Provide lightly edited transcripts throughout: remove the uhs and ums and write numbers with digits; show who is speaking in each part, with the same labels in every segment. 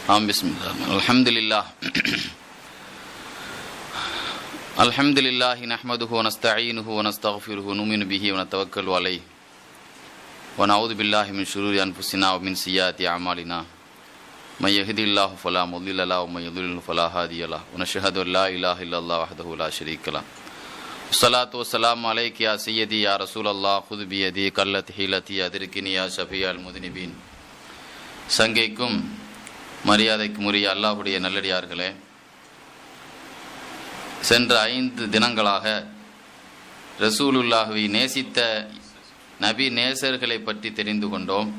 Speaker 1: பிஸ்மில்லாஹ். அல்ஹம்துலில்லாஹி நஹ்மதுஹு வ நஸ்தஈனுஹு வ நஸ்தக்ஃபிருஹு வ நுமினு பிஹி வ நதவக்கலு அலைஹி வ நஊது பில்லாஹி மின் ஷுரூரி அன்ஃபுஸினா வ மின் ஸய்யிஆத்தி அஅமாலினா மை யஹ்தில்லாஹு ஃபலா முضில்ல லஹு வ மை யுضلل ஃபலா ஹாதிய லஹு வ நஷ்ஹது அல்லா இலாஹ இல்லல்லாஹு வஹ்தஹு லா ஷரீக லஹு வஸ்ஸலாத்து வஸ்ஸலாமு அலைக யா சய்யதி யா ரசூலல்லாஹ் குது பியதி கல்லத் ஹீலதி அதிர்கினி யா ஷஃபியல் முذنبீன். சங்கைக்கும் மரியாதைக்கும் உரிய அல்லாஹ்வுடைய நல்லடியார்களே, சென்ற 5 தினங்களாக ரசூலுல்லாஹ்வை நேசித்த நபி நேசர்களை பற்றி தெரிந்து கொண்டோம்.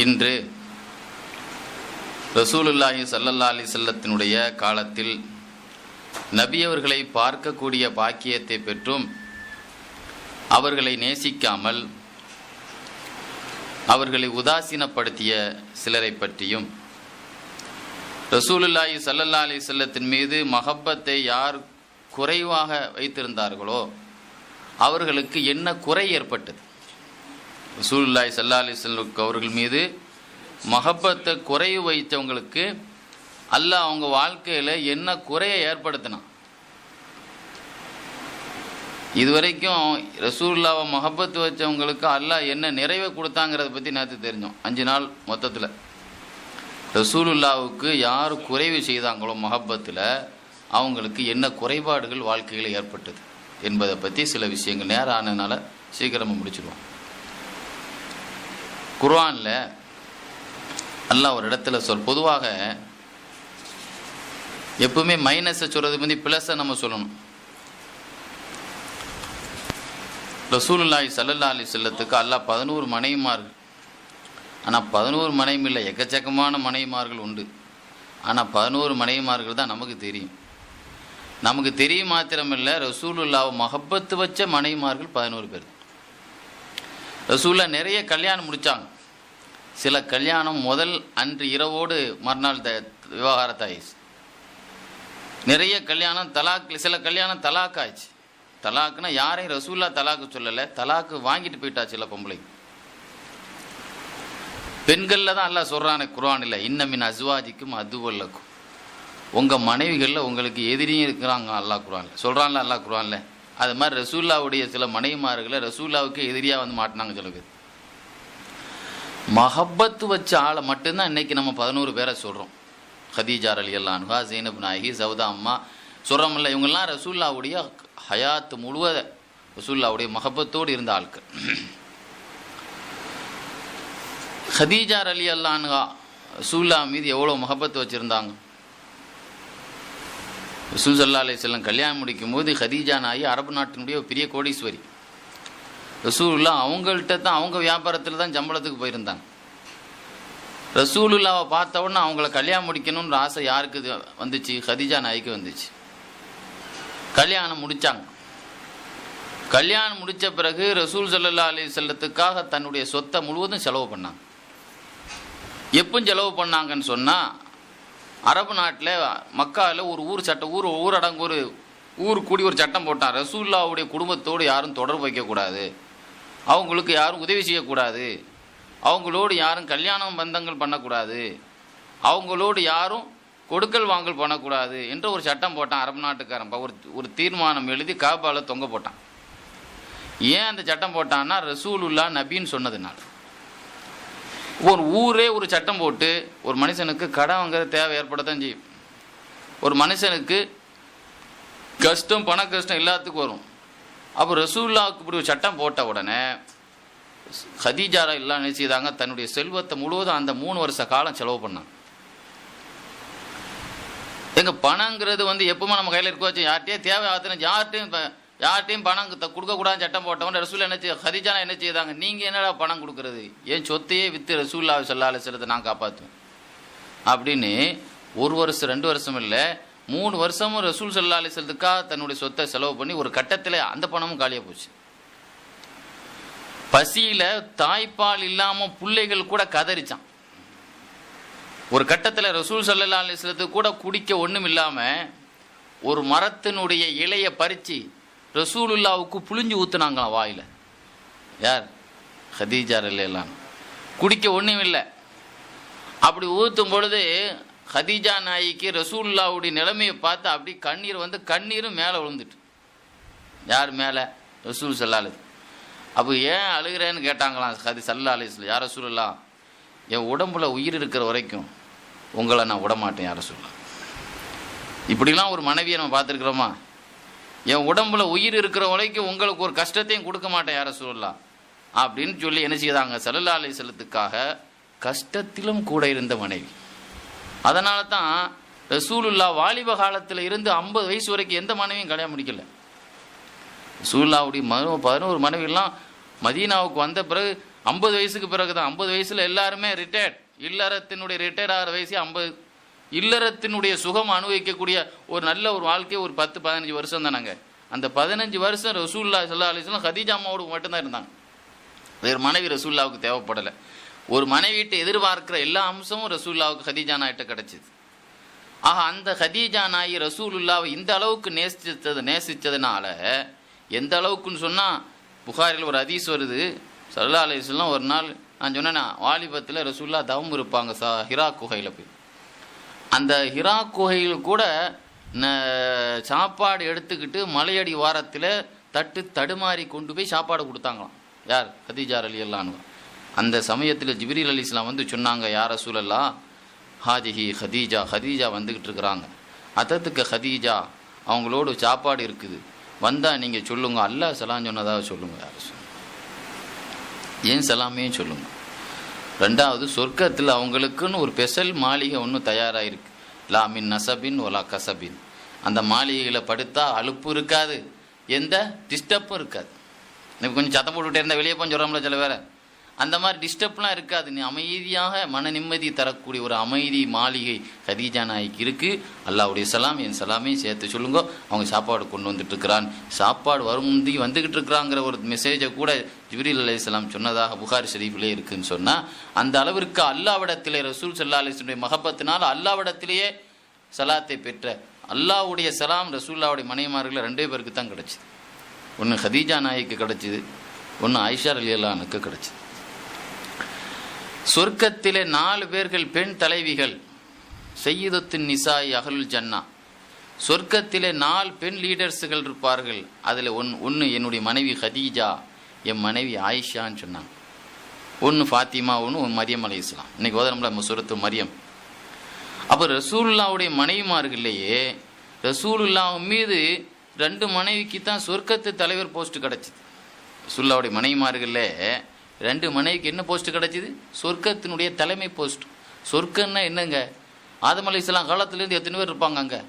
Speaker 1: இன்று ரசூலுல்லாஹி ஸல்லல்லாஹு அலைஹி வஸல்லத்தினுடைய காலத்தில் நபியவர்களை பார்க்கக்கூடிய பாக்கியத்தை பெற்றும் அவர்களை நேசிக்காமல் அவர்களை உதாசீனப்படுத்திய சிலரை பற்றியும், ரசூலுல்லாஹி ஸல்லல்லாஹு அலைஹி வஸல்லத்தின் மீது மஹப்பத்தை யார் குறைவாக வைத்திருந்தார்களோ அவர்களுக்கு என்ன குறை ஏற்பட்டது. ரசூலுல்லாஹி ஸல்லல்லாஹு அலைஹி வஸல்லம் அவர்கள் மீது மஹப்பத்தை குறைவு வைத்தவங்களுக்கு அல்லாஹ் அவங்க வாழ்க்கையில் என்ன குறையை ஏற்படுத்தினான். இதுவரைக்கும் ரசூலுல்லாவை மஹப்பத்து வச்சவங்களுக்கு அல்லாஹ் என்ன நிறைவை கொடுத்தாங்கிறத பற்றி நேற்று தெரிஞ்சோம். 5 நாள் மொத்தத்தில் ரசூலுல்லாவுக்கு யார் குறைவு செய்தாங்களோ மஹப்பத்தில் அவங்களுக்கு என்ன குறைபாடுகள் வாழ்க்கையில் ஏற்பட்டது என்பதை பற்றி சில விஷயங்கள் நேரம் ஆனதுனால சீக்கிரமாக முடிச்சிடுவோம். குர்ஆனில் அல்லாஹ் ஒரு இடத்துல பொதுவாக எப்பவுமே மைனஸை சொல்றது வந்து ப்ளஸை நம்ம சொல்லணும். ரசூலுல்லாஹி ஸல்லல்லாஹு அலைஹி வஸல்லத்துக்கு அல்லாஹ் 11 மனைவிமார்கள், ஆனால் 11 மனைவி இல்லை, எக்கச்சக்கமான மனைவிமார்கள் உண்டு. ஆனால் 11 மனைவிமார்கள் தான் நமக்கு தெரியும். நமக்கு தெரியும் மாத்திரமில்லை, ரசூலுல்லாஹ் மஹப்பத்து வச்ச மனைவிமார்கள் 11 பேர். ரசூலுல்லாஹ் நிறைய கல்யாணம் முடித்தாங்க. சில கல்யாணம் முதல் அன்று இரவோடு மறுநாள் விவாகரத்தாயிடுச்சு. நிறைய கல்யாணம் தலாக், சில கல்யாணம் தலாக் ஆயிடுச்சு. தலாக்குனா யாரையும் ரசூல்லா தலாக்கு சொல்லலை, தலாக்கு வாங்கிட்டு போயிட்டா சில பொம்பளை. பெண்களில் தான் அல்லாஹ் சொல்கிறானே குர்ஆனில், இன்னமின் அஸ்வாஜிக்கும் அதுவல்லக்கும், உங்கள் மனைவிகளில் உங்களுக்கு எதிரியும் இருக்கிறாங்க அல்லாஹ் குர்ஆனில் சொல்கிறான்ல. அல்லாஹ் குர்ஆனில் அது மாதிரி ரசூல்லாவுடைய சில மனைவிமார்களை ரசூல்லாவுக்கு எதிரியாக வந்து மாட்டினாங்க சில பேர். மஹப்பத்து வச்ச ஆளை மட்டும்தான் இன்றைக்கி நம்ம 11 பேரை சொல்கிறோம். ஹதீஜா ரலியல்லாஹு அன்ஹா, ஸைனப் நாயகி, சௌதா அம்மா சொல்கிறோம்ல. இவங்கெல்லாம் ரசூல்லாவுடைய ஹயாத்து முழுவத ரசூல்லாவுடைய மஹப்பத்தோடு இருந்த ஆட்கள். ஹதீஜா ரலியல்லாஹு அன்ஹா ரசூல்லா மீது எவ்வளோ மஹப்பத்து வச்சுருந்தாங்க. ரசூல் ஸல்லல்லாஹு அலைஹி வஸல்லம் கல்யாணம் முடிக்கும் போது ஹதீஜா நாயகி அரபு நாட்டினுடைய பெரிய கோடீஸ்வரி. ரசூலுல்லாஹ் அவங்கள்ட்ட தான், அவங்க வியாபாரத்தில் தான் சம்பளத்துக்கு போயிருந்தாங்க. ரசூலுல்லாவை பார்த்த உடனே அவங்கள கல்யாணம் முடிக்கணுன்ற ஆசை யாருக்கு வந்துச்சு? ஹதீஜா நாய்க்கு வந்துச்சு. கல்யாணம் முடித்தாங்க. கல்யாணம் முடித்த பிறகு ரசூல் ஸல்லல்லாஹு அலைஹி வஸல்லத்துக்காக தன்னுடைய சொத்தை முழுவதும் செலவு பண்ணாங்க. எப்போ செலவு பண்ணாங்கன்னு சொன்னால், அரபு நாட்டில் மக்காவில் ஒரு ஊரடங்கு ஊர் கூடி ஒரு சட்டம் போட்டான். ரசூலுல்லாவுடைய குடும்பத்தோடு யாரும் தொடர்பு வைக்கக்கூடாது, அவங்களுக்கு யாரும் உதவி செய்யக்கூடாது, அவங்களோடு யாரும் கல்யாணம் பந்தங்கள் பண்ணக்கூடாது, அவங்களோடு யாரும் கொடுக்கல் வாங்கல் பண்ணக்கூடாது என்ற ஒரு சட்டம் போட்டான் அரபு நாட்டுக்காரன். ஒரு தீர்மானம் எழுதி காபால தொங்க போட்டான். ஏன் அந்த சட்டம் போட்டான்னா, ரசூலுல்லாஹ் நபின்னு சொன்னதுனால. ஒரு ஊரே ஒரு சட்டம் போட்டு ஒரு மனுஷனுக்கு கடன் வாங்குற தேவை ஏற்படத்தான் செய்யும். ஒரு மனுஷனுக்கு கஷ்டம், பண கஷ்டம் எல்லாத்துக்கும் வரும். அப்போ ரசூலுல்லாஹ்வுக்கு இப்படி ஒரு சட்டம் போட்ட உடனே ஹதீஜா எல்லாம் என்ன செய்தாங்க, தன்னுடைய செல்வத்தை முழுவதும் அந்த 3 வருஷ காலம் செலவு பண்ணாங்க. எங்கள் பணங்கிறது வந்து எப்பவுமே நம்ம கையில் இருக்க வச்சு யார்கிட்டையும் தேவை ஆத்திரம் யார்கிட்டையும் பணம் கொடுக்கக்கூடாதுன்னு சட்டம் போட்டவன் ரசூல் என்ன ஹதீஜா என்ன செய்தாங்க, நீங்கள் என்னடா பணம் கொடுக்குறது, ஏன் சொத்தையே விற்று ரசூலுல்லாஹி ஸல்லல்லாஹு அலைஹி வஸல்லத்தை நான் காப்பாற்றுவேன் அப்படின்னு 1 வருஷம் 2 வருஷம் இல்லை 3 வருஷமும் ரசூல் ஸல்லல்லாஹு அலைஹி வஸல்லத்துக்காக தன்னுடைய சொத்தை செலவு பண்ணி ஒரு கட்டத்தில் அந்த பணமும் காலியாக போச்சு. பசியில் தாய்ப்பால் இல்லாமல் பிள்ளைகள் கூட கதறிச்சான். ஒரு கட்டத்தில் ரசூல் ஸல்லல்லாஹு அலைஹி வஸல்லத்துக்கு கூட குடிக்க ஒன்றும் இல்லாமல் ஒரு மரத்தினுடைய இலையை பறித்து ரசூலுல்லாவுக்கு புளிஞ்சு ஊற்றுனாங்களாம் வாயில். யார்? ஹதீஜா ரலியல்லாஹு அன்ஹா. குடிக்க ஒன்றும் இல்லை. அப்படி ஊற்றும் பொழுது ஹதீஜா நாய்க்கு ரசூலுல்லாவுடைய நிலைமையை பார்த்து அப்படி கண்ணீரும் மேலே விழுந்துட்டு. யார் மேலே? ரசூல் ஸல்லல்லாஹு அலைஹி வஸல்லம். அப்போ ஏன் அழுகிறேன்னு கேட்டாங்களாம் ஸல்லல்லாஹு அலைஹி வஸல்லம். யார் ரசூலுல்லாஹ், என் உடம்புல உயிர் இருக்கிற வரைக்கும் உங்களை நான் விடமாட்டேன் யார் ரசூலுல்லாஹ். இப்படிலாம் ஒரு மனைவியை நம்ம பார்த்துருக்குறோமா? என் உடம்புல உயிர் இருக்கிற வரைக்கும் உங்களுக்கு ஒரு கஷ்டத்தையும் கொடுக்க மாட்டேன் யார் ரசூலுல்லாஹ் அப்படின்னு சொல்லி என்ன செய்தாங்க? ஸல்லல்லாஹு அலைஹி வஸல்லத்துக்காக கஷ்டத்திலும் கூட இருந்த மனைவி. அதனால தான் ரசூலுல்லாஹ் வாலிப காலத்தில் இருந்து 50 வயசு வரைக்கும் எந்த மனைவியும் கல்யாணம் முடிக்கல. ரசூலுல்லாஹ்வுடைய 11 மனைவியெல்லாம் மதீனாவுக்கு வந்த பிறகு 50 வயசுக்கு பிறகு தான். 50 வயசில் எல்லாருமே ரிட்டையர்ட். இல்லறத்தினுடைய ரிட்டையர்ட் ஆகிற வயசு 50. இல்லறத்தினுடைய சுகம் அனுபவிக்கக்கூடிய ஒரு நல்ல ஒரு வாழ்க்கையை ஒரு 10-15 வருஷம் தானாங்க. அந்த 15 வருஷம் ரசூலுல்லாஹ் ஸல்லல்லாஹு அலைஹி வஸல்லம் ஹதீஜா அம்மாவோடு மட்டும்தான் இருந்தாங்க. வேறு மனைவி ரசூலுல்லாஹ்வுக்கு தேவைப்படலை. ஒரு மனைவிட்டு எதிர்பார்க்கிற எல்லா அம்சமும் ரசூலுல்லாஹ்வுக்கு ஹதீஜா நாயிட்ட கிடச்சிது. ஆக அந்த ஹதீஜா நாயி ரசூலுல்லாஹ்வை இந்த அளவுக்கு நேசித்ததுனால, எந்த அளவுக்குன்னு சொன்னால் புகாரில் ஒரு ஹதீஸ் வருது. ஸல்லல்லாஹு அலைஹி வஸல்லம் ஒரு நாள், நான் சொன்னேன்னா வாலிபத்தில் ரசூலுல்லாஹ் தவம் இருப்பாங்க ஹிரா குகையில் போய். அந்த ஹிரா குகையில் கூட சாப்பாடு எடுத்துக்கிட்டு மலையடி வாரத்தில் தடுமாறி கொண்டு போய் சாப்பாடு கொடுத்தாங்களாம். யார்? ஹதீஜா ரலியல்லாஹு அன்ஹா. அந்த சமயத்தில் ஜிப்ரீல் அலைஹிஸ்ஸலாம் வந்து சொன்னாங்க, யார் ரசூலல்லாஹ், ஹாதிஹி ஹதீஜா வந்துக்கிட்டு இருக்கிறாங்க. அதத்துக்கு ஹதீஜா, அவங்களோட சாப்பாடு இருக்குது, வந்தால் நீங்கள் சொல்லுங்க, அல்லாஹ் சலாம் சொன்னதாக சொல்லுங்க. யார் ரசூல், ஏன் சலாமையும் சொல்லுங்க. ரெண்டாவது, சொர்க்கத்தில் அவங்களுக்குன்னு ஒரு ஸ்பெஷல் மாளிகை ஒன்று தயாராகிருக்கு. லா மின் நசபின் ஒலா கசபின். அந்த மாளிகையில் படுத்தால் அலுப்பு இருக்காது, எந்த டிஸ்டர்பும் இருக்காது. இப்போ கொஞ்சம் சத்தம் போட்டுக்கிட்டே இருந்தால் வெளியே போய் சொல்கிறோம்ல சில வேறு, அந்த மாதிரி டிஸ்டர்ப்லாம் இருக்காது. நீ அமைதியாக மன நிம்மதி தரக்கூடிய ஒரு அமைதி மாளிகை ஹதீஜா நாய்க்கு இருக்குது. அல்லாஹ்வுடைய சலாம், என் சலாமையும் சேர்த்து சொல்லுங்க. அவங்க சாப்பாடு கொண்டு வந்துட்டுருக்கிறான், சாப்பாடு வருமுந்தி வந்துக்கிட்டு இருக்கிறாங்கிற ஒரு மெசேஜை கூட ஜிப்ரீல் அலைஹிஸ்ஸலாம் சொன்னதாக புகாரி ஷரீஃபிலே இருக்குதுன்னு சொன்னால், அந்த அளவிற்கு அல்லாஹ்விடத்திலே ரசூல் ஸல்லல்லாஹு அலைஹி வஸல்லம் மஹப்பத்தினால் அல்லாஹ்விடத்திலேயே சலாத்தை பெற்ற அல்லாஹ்வுடைய சலாம் ரசூலுல்லாஹ்வுடைய மனைவிமார்களில் 2 பேருக்கு தான் கிடச்சிது. ஒன்று ஹதீஜா நாய்க்கு கிடச்சிது, ஒன்று ஆயிஷா ரலியல்லாஹு அன்ஹாக்கு கிடச்சிது. சொர்க்கத்திலே 4 பேர்கள் பெண் தலைவிகள், சய்யிதத்துன் நிசாய் அஹ்லுல் ஜன்னா. சொர்க்கத்திலே 4 பெண் லீடர்ஸுகள் இருப்பார்கள். அதில் ஒன்று என்னுடைய மனைவி ஹதீஜா, என் மனைவி ஆயிஷான்னு சொன்னாங்க. ஒன்று ஃபாத்திமா, ஒன்று மரியம் அலைஹிஸ்ஸலாம். இன்னைக்கு ஓதுறோம்ல சூரத்து மரியம். அப்போ ரசூலுல்லாஹ்வுடைய மனைவிமார்கள்லேயே ரசூலுல்லாஹ் மீது 2 மனைவிக்கு தான் சொர்க்கத்து தலைவர் போஸ்ட் கிடச்சிது. ரசூலுல்லாஹ்வுடைய மனைவிமார்களே 2 மனைவிக்கு என்ன போஸ்ட் கிடச்சிது? சொர்க்கத்தினுடைய தலைமை போஸ்ட். சொர்க்கன்னா என்னங்க? ஆதம் அலைஹிஸ்ஸலாம் காலத்துலேருந்து எத்தனை பேர் இருப்பாங்க அங்கே?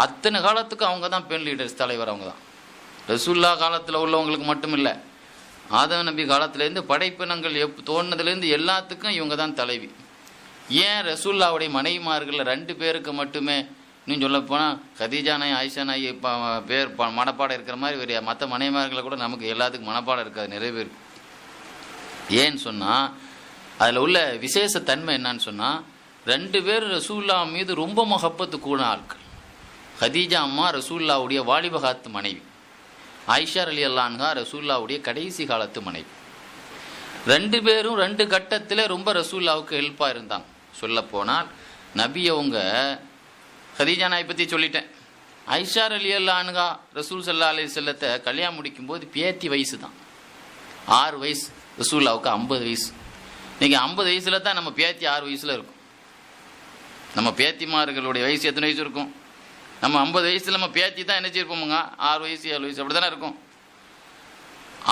Speaker 1: அத்தனை காலத்துக்கும் அவங்க தான் பெண் லீடர்ஸ், தலைவர் அவங்க தான். ரசூலுல்லாஹ் காலத்தில் உள்ளவங்களுக்கு மட்டும் இல்லை, ஆதம் நபி காலத்துலேருந்து படைப்பினங்கள் தோணுனதுலேருந்து எல்லாத்துக்கும் இவங்க தான் தலைவி. ஏன் ரசூலுல்லாஹ்வுடைய மனைவிமார்கள் 2 பேருக்கு மட்டுமே, இன்னும் சொல்லப்போனால் ஹதீஜா நாய் ஆயிஷா நாய் இப்போ பேர் மனப்பாடம் இருக்கிற மாதிரி வேறு மற்ற மனைவிமார்களை கூட நமக்கு எல்லாத்துக்கும் மனப்பாடம் இருக்காது, நிறைய பேர். ஏன்னு சொன்னால் அதில் உள்ள விசேஷ தன்மை என்னன்னு சொன்னால், 2 பேர் ரசூலுல்லாஹ் மீது ரொம்ப மஹப்பத்து கூட ஆட்கள். ஹதீஜா அம்மா ரசூலுல்லாஹ்வுடைய வாலிபகாத்து மனைவி, ஆயிஷா ரலியல்லாஹு அன்ஹா ரசூலுல்லாஹ்வுடைய கடைசி காலத்து மனைவி. 2 பேரும் 2 கட்டத்தில் ரொம்ப ரசூலுல்லாஹ்வுக்கு ஹெல்ப்பாக இருந்தாங்க. சொல்லப்போனால் நபி அவங்க ஹதீஜா நாயை பற்றி சொல்லிட்டேன். ஆயிஷா ரலியல்லாஹு அன்ஹா ரசூல் ஸல்லல்லாஹு அலைஹி வஸல்லத்தை கல்யாணம் முடிக்கும்போது பேத்தி வயசு தான் 6 வயசு. ரசூலுல்லாஹ்வுக்கு 50 வயசு. இன்றைக்கி 50 வயசில் தான் நம்ம பேத்தி 6 வயசில் இருக்கும். நம்ம பேத்திமார்களுடைய வயசு எத்தனை வயசு இருக்கும்? நம்ம 50 வயசில் நம்ம பேத்தி தான் என்ன செய்யிருப்போமுங்க, 6 வயசு 7 வயசு அப்படி தானே இருக்கும்.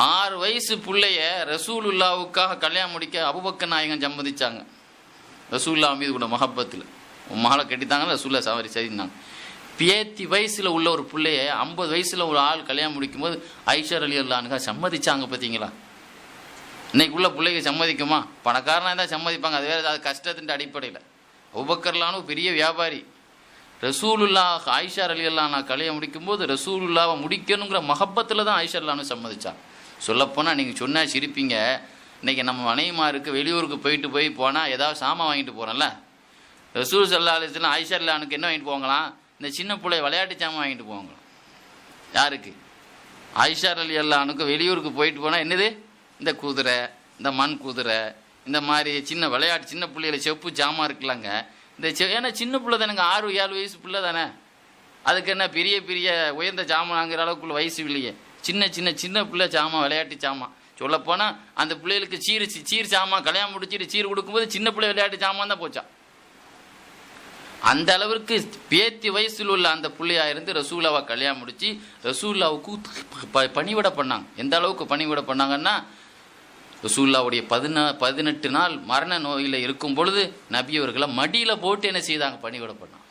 Speaker 1: 6 வயசு பிள்ளைய ரசூலுல்லாஹ்வுக்காக கல்யாணம் முடிக்க அபூபக்கர் நாயகம் சம்மதிச்சாங்க. ரசூலுல்லாஹ் மீது கூட மஹப்பத்தில் மகளை கட்டித்தாங்க, ரசூலுல்லாஹ் சவாரி செய்தாங்க. பேத்தி வயசில் உள்ள ஒரு பிள்ளைய 50 வயசில் ஒரு ஆள் கல்யாணம் முடிக்கும்போது ஆயிஷா ரலியல்லாஹு அன்ஹா சம்மதிச்சாங்க. பார்த்தீங்களா? இன்னைக்கு உள்ள பிள்ளைங்க சம்மதிக்குமா? பணக்காரனாக இருந்தால் சம்மதிப்பாங்க, அது வேறு, அது கஷ்டத்தின் அடிப்படையில். அபூபக்கர்லானு பெரிய வியாபாரி. ரசூலுல்லாஹ் ஆயிஷா ரலியல்லாஹு அன்ஹா கல்யாணம் முடிக்கும்போது ரசூலுல்லாவை முடிக்கணுங்கிற மஹப்பத்தில் தான் ஆயிஷா ரலியல்லாஹு அன்ஹா சம்மதிச்சாங்க. சொல்லப்போனால் நீங்கள் சொன்னால் சிரிப்பீங்க. இன்றைக்கி நம்ம மனைவிமாருக்கு வெளியூருக்கு போய் போனால் ஏதாவது சாமான் வாங்கிட்டு போகிறோம்ல, ரசூல் ஸல்லல்லாஹு அலைஹி வஸல்லம் ஆயிஷா ரலியல்லாஹு அன்ஹாக்கு என்ன வாங்கிட்டு போவாங்களாம்? இந்த சின்ன பிள்ளை விளையாட்டு சாமான் வாங்கிட்டு போவாங்களாம். யாருக்கு? ஆயிஷா ரலியல்லாஹு அன்ஹாக்கு வெளியூருக்கு போயிட்டு போனால் என்னது, இந்த குதிரை, இந்த மண் குதிரை, இந்த மாதிரி சின்ன விளையாட்டு சின்ன பிள்ளைகளை செப்பு ஜாமான் இருக்குல்லங்க, இந்த ஏன்னா சின்ன பிள்ளை தானேங்க, 6-7 வயசு பிள்ளை தானே, அதுக்கு என்ன பெரிய பெரிய உயர்ந்த ஜாமான்ங்கிற அளவுக்குள்ள வயசு இல்லையே. சின்ன சின்ன சின்ன பிள்ளை ஜாமான், விளையாட்டு ஜாமான். சொல்லப்போனால் அந்த பிள்ளைகளுக்கு சீர் ஜாமான் கல்யாணம் முடிச்சுட்டு சீர் கொடுக்கும்போது சின்ன பிள்ளை விளையாட்டு ஜாமான் தான் போச்சா. அந்த அளவிற்கு பேத்தி வயசில் உள்ள அந்த பிள்ளையா இருந்து ரசூலாவை கல்யாணம் முடிச்சு ரசூல்லாவுக்கு பணிவிட பண்ணாங்க. எந்த அளவுக்கு பணிவிட பண்ணாங்கன்னா, ரசூல்லாவுடைய 18 நாள் மரண நோயில் இருக்கும் பொழுது நபி அவர்களை மடியில் போட்டு என்ன செய்தாங்க, பணிவிட பண்ணாங்க.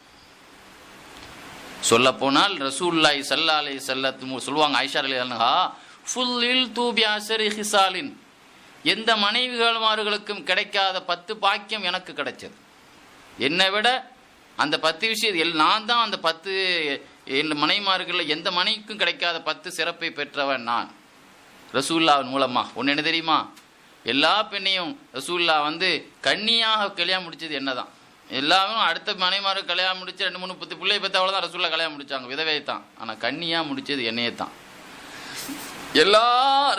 Speaker 1: சொல்ல போனால் ரசூலுல்லாஹி ஸல்லல்லாஹு அலைஹி வஸல்லம் சொல்லுவாங்க, ஆயிஷா ரலியல்லாஹு அன்ஹா, ஃபுல்லில் தூபி அஸரி ஹிசாலின், எந்த மனைவிகளுக்கும் கிடைக்காத 10 பாக்கியம் எனக்கு கிடைச்சது. என்னை விட அந்த 10 விஷயம் நான் தான் அந்த 10 மனைவிமார்களில் எந்த மனைவிக்கும் கிடைக்காத 10 சிறப்பை பெற்றவன் நான் ரசூலுல்லாஹ் மூலமா. ஒன்று என்ன தெரியுமா, எல்லா பெண்ணையும் ரசூலுல்லாஹ் கண்ணியாக கல்யாணம் முடிச்சது என்னதான். எல்லாரும் அடுத்த மனைமாரு கல்யாணம் முடிச்சு 2-3 பிள்ளை பற்றி அவ்வளோதான் ரசூலுல்லாஹ் கல்யாணம் முடிச்சாங்க, விதவை தான். ஆனால் கண்ணியாக முடிச்சது என்னையே தான். எல்லா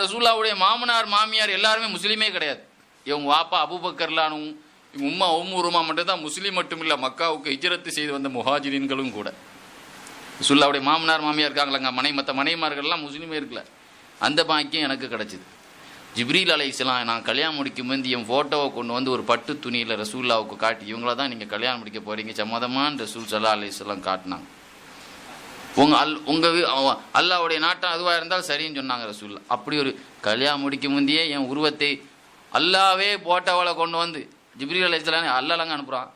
Speaker 1: ரசூலுல்லாஹ்வுடைய மாமனார் மாமியார் எல்லாருமே முஸ்லீமே கிடையாது. இவங்க வாப்பா அபூபக்கர்லானும் இவங்க உம்மா உம்முருமா மட்டும் தான் முஸ்லீம் மட்டும் இல்லை, மக்காவுக்கு ஹிஜ்ரத்து செய்து வந்த முஹாஜிரின்களும் கூட. ரசூலுல்லாஹ்வுடைய மாமனார் மாமியார் இருக்காங்களங்க, மற்ற மனைமார்கள்லாம் முஸ்லீமே இருக்கல. அந்த பாக்கியம் எனக்கு கிடச்சிது. ஜிப்ரீல் அலைஹிஸ்ஸலாம் நான் கல்யாணம் முடிக்கும் போது என் ஃபோட்டோவை கொண்டு ஒரு பட்டு துணியில் ரசூலுல்லாஹ்வுக்கு காட்டி, இவங்கள தான் நீங்கள் கல்யாணம் முடிக்க போகிறீங்க சம்மதமான ரசூல் ஸல்லல்லாஹு அலைஹி வஸல்லம் காட்டினாங்க. உங்கள் அல்லாஹ்வுடைய நாட்டம் அதுவாக இருந்தால் சரின்னு சொன்னாங்க ரசூலுல்லாஹ். அப்படி ஒரு கல்யாணம் முடிக்கும் முந்தையே என் உருவத்தை அல்லாவே ஃபோட்டோவில் கொண்டு ஜிப்ரீல் அலைஹிஸ்ஸலாம் அல்லாஹ்லங்க அனுப்புகிறான்.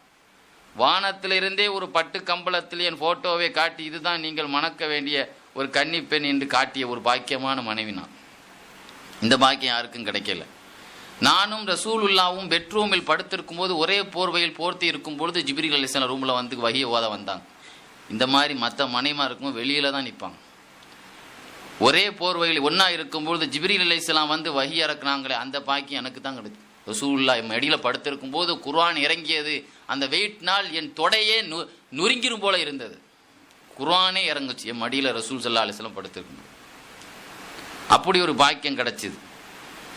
Speaker 1: வானத்திலிருந்தே ஒரு பட்டு கம்பளத்தில் என் ஃபோட்டோவை காட்டி, இதுதான் நீங்கள் மணக்க வேண்டிய ஒரு கன்னி பெண் என்று காட்டிய ஒரு பாக்கியமான மனைவி நான். இந்த பாக்கியம் யாருக்கும் கிடைக்கல. நானும் ரசூலுல்லாவும் பெட்ரூமில் படுத்திருக்கும் போது ஒரே போர்வையில் போர்த்தி இருக்கும் பொழுது ஜிப்ரீல் அலைஹிஸ்ஸலாம் ரூமில் வஹியை ஓத வந்தாங்க. இந்த மாதிரி மற்ற மனைவிமார் இருக்கும்போது வெளியில தான் நிற்பாங்க. ஒரே போர்வையில் ஒன்றா இருக்கும்பொழுது ஜிப்ரீல் அலைஹிஸ்ஸலாம் வஹி இறக்குனாங்களே, அந்த பாக்கியம் எனக்கு தான் கிடைக்கும். ரசூலுல்லாஹ் மடியில் படுத்திருக்கும் போது குர்ஆன் இறங்கியது, அந்த வெயிட்னால் என் தொடையே நுறுங்கிரும் போல இருந்தது. குர்ஆனே இறங்குச்சு என் மடியில் ரசூல் ஸல்லல்லாஹு அலைஹி வஸல்லம் படுத்திருக்கும். அப்படி ஒரு பாக்கியம் கிடச்சிது.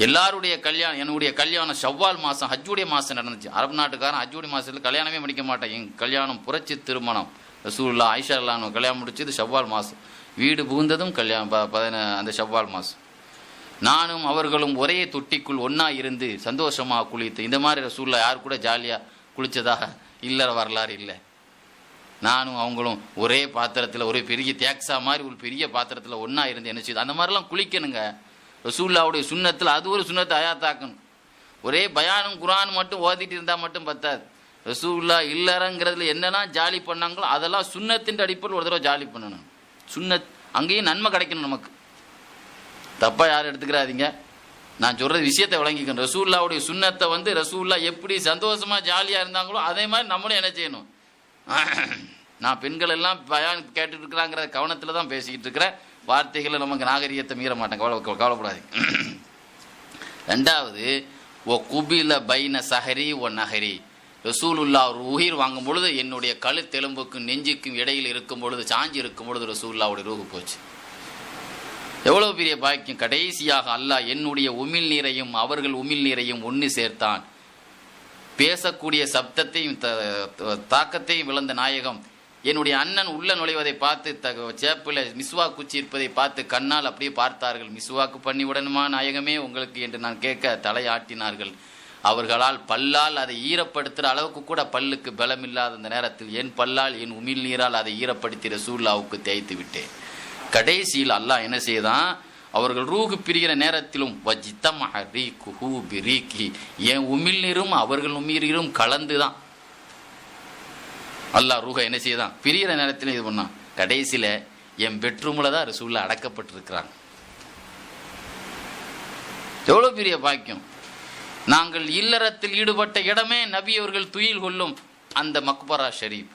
Speaker 1: எல்லாருடைய கல்யாணம், என்னுடைய கல்யாணம் ஷவ்வால் மாதம் ஹஜ்ஜுடைய மாதம் நடந்துச்சு. அரபு நாட்டுக்காரன் ஹஜ்ஜுடைய மாதத்தில் கல்யாணமே முடிக்க மாட்டேன். என் கல்யாணம் புரட்சி திருமணம். ரசூலுல்லாஹ் ஆயிஷா ரலியல்லாஹு அன்ஹா கல்யாணம் முடிச்சது ஷவ்வால் மாதம். வீடு புகுந்ததும் அந்த ஷவ்வால் மாதம். நானும் அவர்களும் ஒரே தொட்டிக்குள் ஒன்றா இருந்து சந்தோஷமாக குளித்து, இந்த மாதிரி ரசூலுல்லாஹ் யார் கூட ஜாலியாக குளித்ததாக இல்லற வரலாறு இல்லை. நானும் அவங்களும் ஒரே பாத்திரத்தில், ஒரே பெரிய தேக்ஸா மாதிரி ஒரு பெரிய பாத்திரத்தில் ஒன்றா இருந்து என்ன செய்யுது, அந்த மாதிரிலாம் குளிக்கணுங்க. ரசூலுல்லாஹ்வுடைய சுன்னத்தில் அது ஒரு சுன்னத்தை அயாத்தாக்கணும். ஒரே பயானும் குர்ஆன் மட்டும் ஓதிட்டு இருந்தால் மட்டும் பத்தாது. ரசூலுல்லாஹ் இல்லறங்கிறதுல என்னெல்லாம் ஜாலி பண்ணாங்களோ அதெல்லாம் சுன்னத்தின் அடிப்படையில் ஒரு தடவை ஜாலி பண்ணணும். சுன்னத் அங்கேயும் நன்மை கிடைக்கணும் நமக்கு. தப்பாக யாரும் எடுத்துக்கிறாதீங்க, நான் சொல்கிற விஷயத்தை விளங்கிக்கணும். ரசூலுல்லாஹ்வுடைய சுன்னத்தை ரசூலுல்லாஹ் எப்படி சந்தோஷமாக ஜாலியாக இருந்தாங்களோ அதே மாதிரி நம்மளும் என்ன செய்யணும். நான் பெண்கள் எல்லாம் பயான் கேட்டுட்டு இருக்கிறாங்கிற கவனத்தில் தான் பேசிக்கிட்டு இருக்கிறேன். வார்த்தைகளை நமக்கு நாகரிகத்தை மீற மாட்டேன், கவலைப்படாது. ரெண்டாவது, ஓ குபில பைன சஹரி ஓ நஹரி, ரசூலுல்லாஹ் ஒரு உயிர் வாங்கும் பொழுது என்னுடைய கழுத்தெலும்புக்கும் நெஞ்சுக்கும் இடையில் இருக்கும் பொழுது, சாஞ்சி இருக்கும் பொழுது ரசூலுல்லாஹ்வுடைய ரூஹு போச்சு. எவ்வளோ பெரிய பாக்கியம். கடைசியாக அல்லாஹ் என்னுடைய உமிழ் நீரையும் அவர்கள் உமிழ் நீரையும் ஒன்று சேர்த்தான். பேசக்கூடிய சப்தத்தையும் தாக்கத்தையும் விளந்த நாயகம் என்னுடைய அண்ணன் உள்ள நுழைவதை பார்த்து சேப்பில் மிஸ்வாக் குச்சி இருப்பதை பார்த்து கண்ணால் அப்படியே பார்த்தார்கள். மிஸ்வாக்கு பண்ணி விடணுமா நாயகமே உங்களுக்கு என்று நான் கேட்க தலையாட்டினார்கள். அவர்களால் பல்லால் அதை ஈரப்படுத்துகிற அளவுக்கு கூட பல்லுக்கு பலமில்லாத அந்த நேரத்தில் என் பல்லால் என் உமிழ் நீரால் அதை ஈரப்படுத்தி ரசூலுல்லாஹ்வுக்கு தேய்த்து விட்டேன். கடைசியில் அல்லாஹ் என்ன செய்தான், அவர்கள் ரூஹு பிரிகிற நேரத்திலும் என் உமிழ் நீரும் அவர்கள் உமிழ் நீரும் கலந்து தான் அல்லாஹ் ரூஹை என்ன செய்தான் பிரிகிற நேரத்திலும் இது பண்ணான். கடைசியில் என் பெட்ரூமில் தான் ரசூலுல்லாஹ் அடக்கப்பட்டிருக்கிறாங்க. எவ்வளோ பெரிய பாக்கியம். நாங்கள் இல்லறத்தில் ஈடுபட்ட இடமே நபி அவர்கள் துயில் கொள்ளும் அந்த மக்பரா ஷரீப்,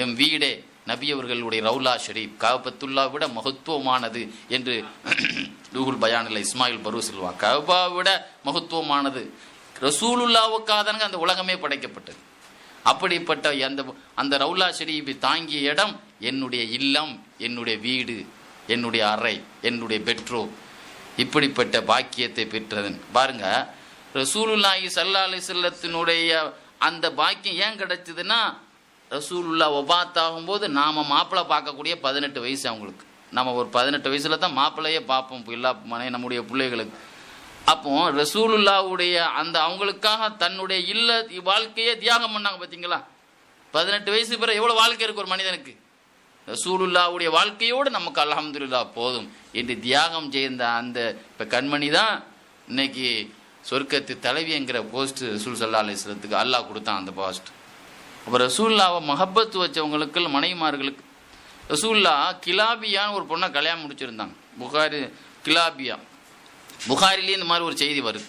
Speaker 1: எம் வீடே நபி அவர்களுடைய ரவுலா ஷரீப், கஅபத்துல்லா விட மகத்துவமானது என்று ரூஹுல் பயானில் இஸ்மாயில் பரு சொல்வான். கஅபா விட மகத்துவமானது ரசூலுல்லாவுக்காக அந்த உலகமே படைக்கப்பட்டது. அப்படிப்பட்ட அந்த ரவுலா ஷரீஃபை தாங்கிய இடம் என்னுடைய இல்லம், என்னுடைய வீடு, என்னுடைய அறை, என்னுடைய பெட்ரூம். இப்படிப்பட்ட பாக்கியத்தை பெற்றதன் பாருங்க. ரசூலுல்லாஹி ஸல்லல்லாஹு அலைஹி வஸல்லத்தினுடைய அந்த பாக்கியம் ஏன் கிடைச்சதுன்னா, ரசூலுல்லாஹ் வஃபாத் ஆகும்போது நாம் மாப்பிள்ளை பார்க்கக்கூடிய 18 வயசு அவங்களுக்கு. நம்ம ஒரு 18 வயசில் தான் மாப்பிள்ளையே பார்ப்போம் எல்லா நம்முடைய பிள்ளைகளுக்கு. அப்போ ரசூலுல்லாஹ்வுடைய அந்த அவங்களுக்காக தன்னுடைய இல்ல வாழ்க்கையே தியாகம் பண்ணாங்க பார்த்தீங்களா. 18 வயசு பிறகு எவ்வளோ வாழ்க்கை இருக்கு ஒரு மனிதனுக்கு. ரசூலுல்லாஹ்வுடைய வாழ்க்கையோடு நமக்கு அல்ஹம்துலில்லாஹ் போதும் என்று தியாகம் செய்த அந்த இப்போ கண்மணி தான் இன்னைக்கு சொர்க்கத்து தலைவிங்கிற போஸ்ட் ரசூல் ஸல்லல்லாஹு அலைஹி வஸல்லத்துக்கு அல்லாஹ் கொடுத்தான் அந்த போஸ்ட். அப்போ ரசூலுல்லாஹ்வை மஹப்பத்து வச்சவங்களுக்கு மனைவிமார்களுக்கு ரசூலுல்லாஹ் கிலாபியான்னு ஒரு பொண்ணை கல்யாணம் முடிச்சிருந்தாங்க. கிலாபியா புகாரிலேயே இந்த மாதிரி ஒரு செய்தி வருது.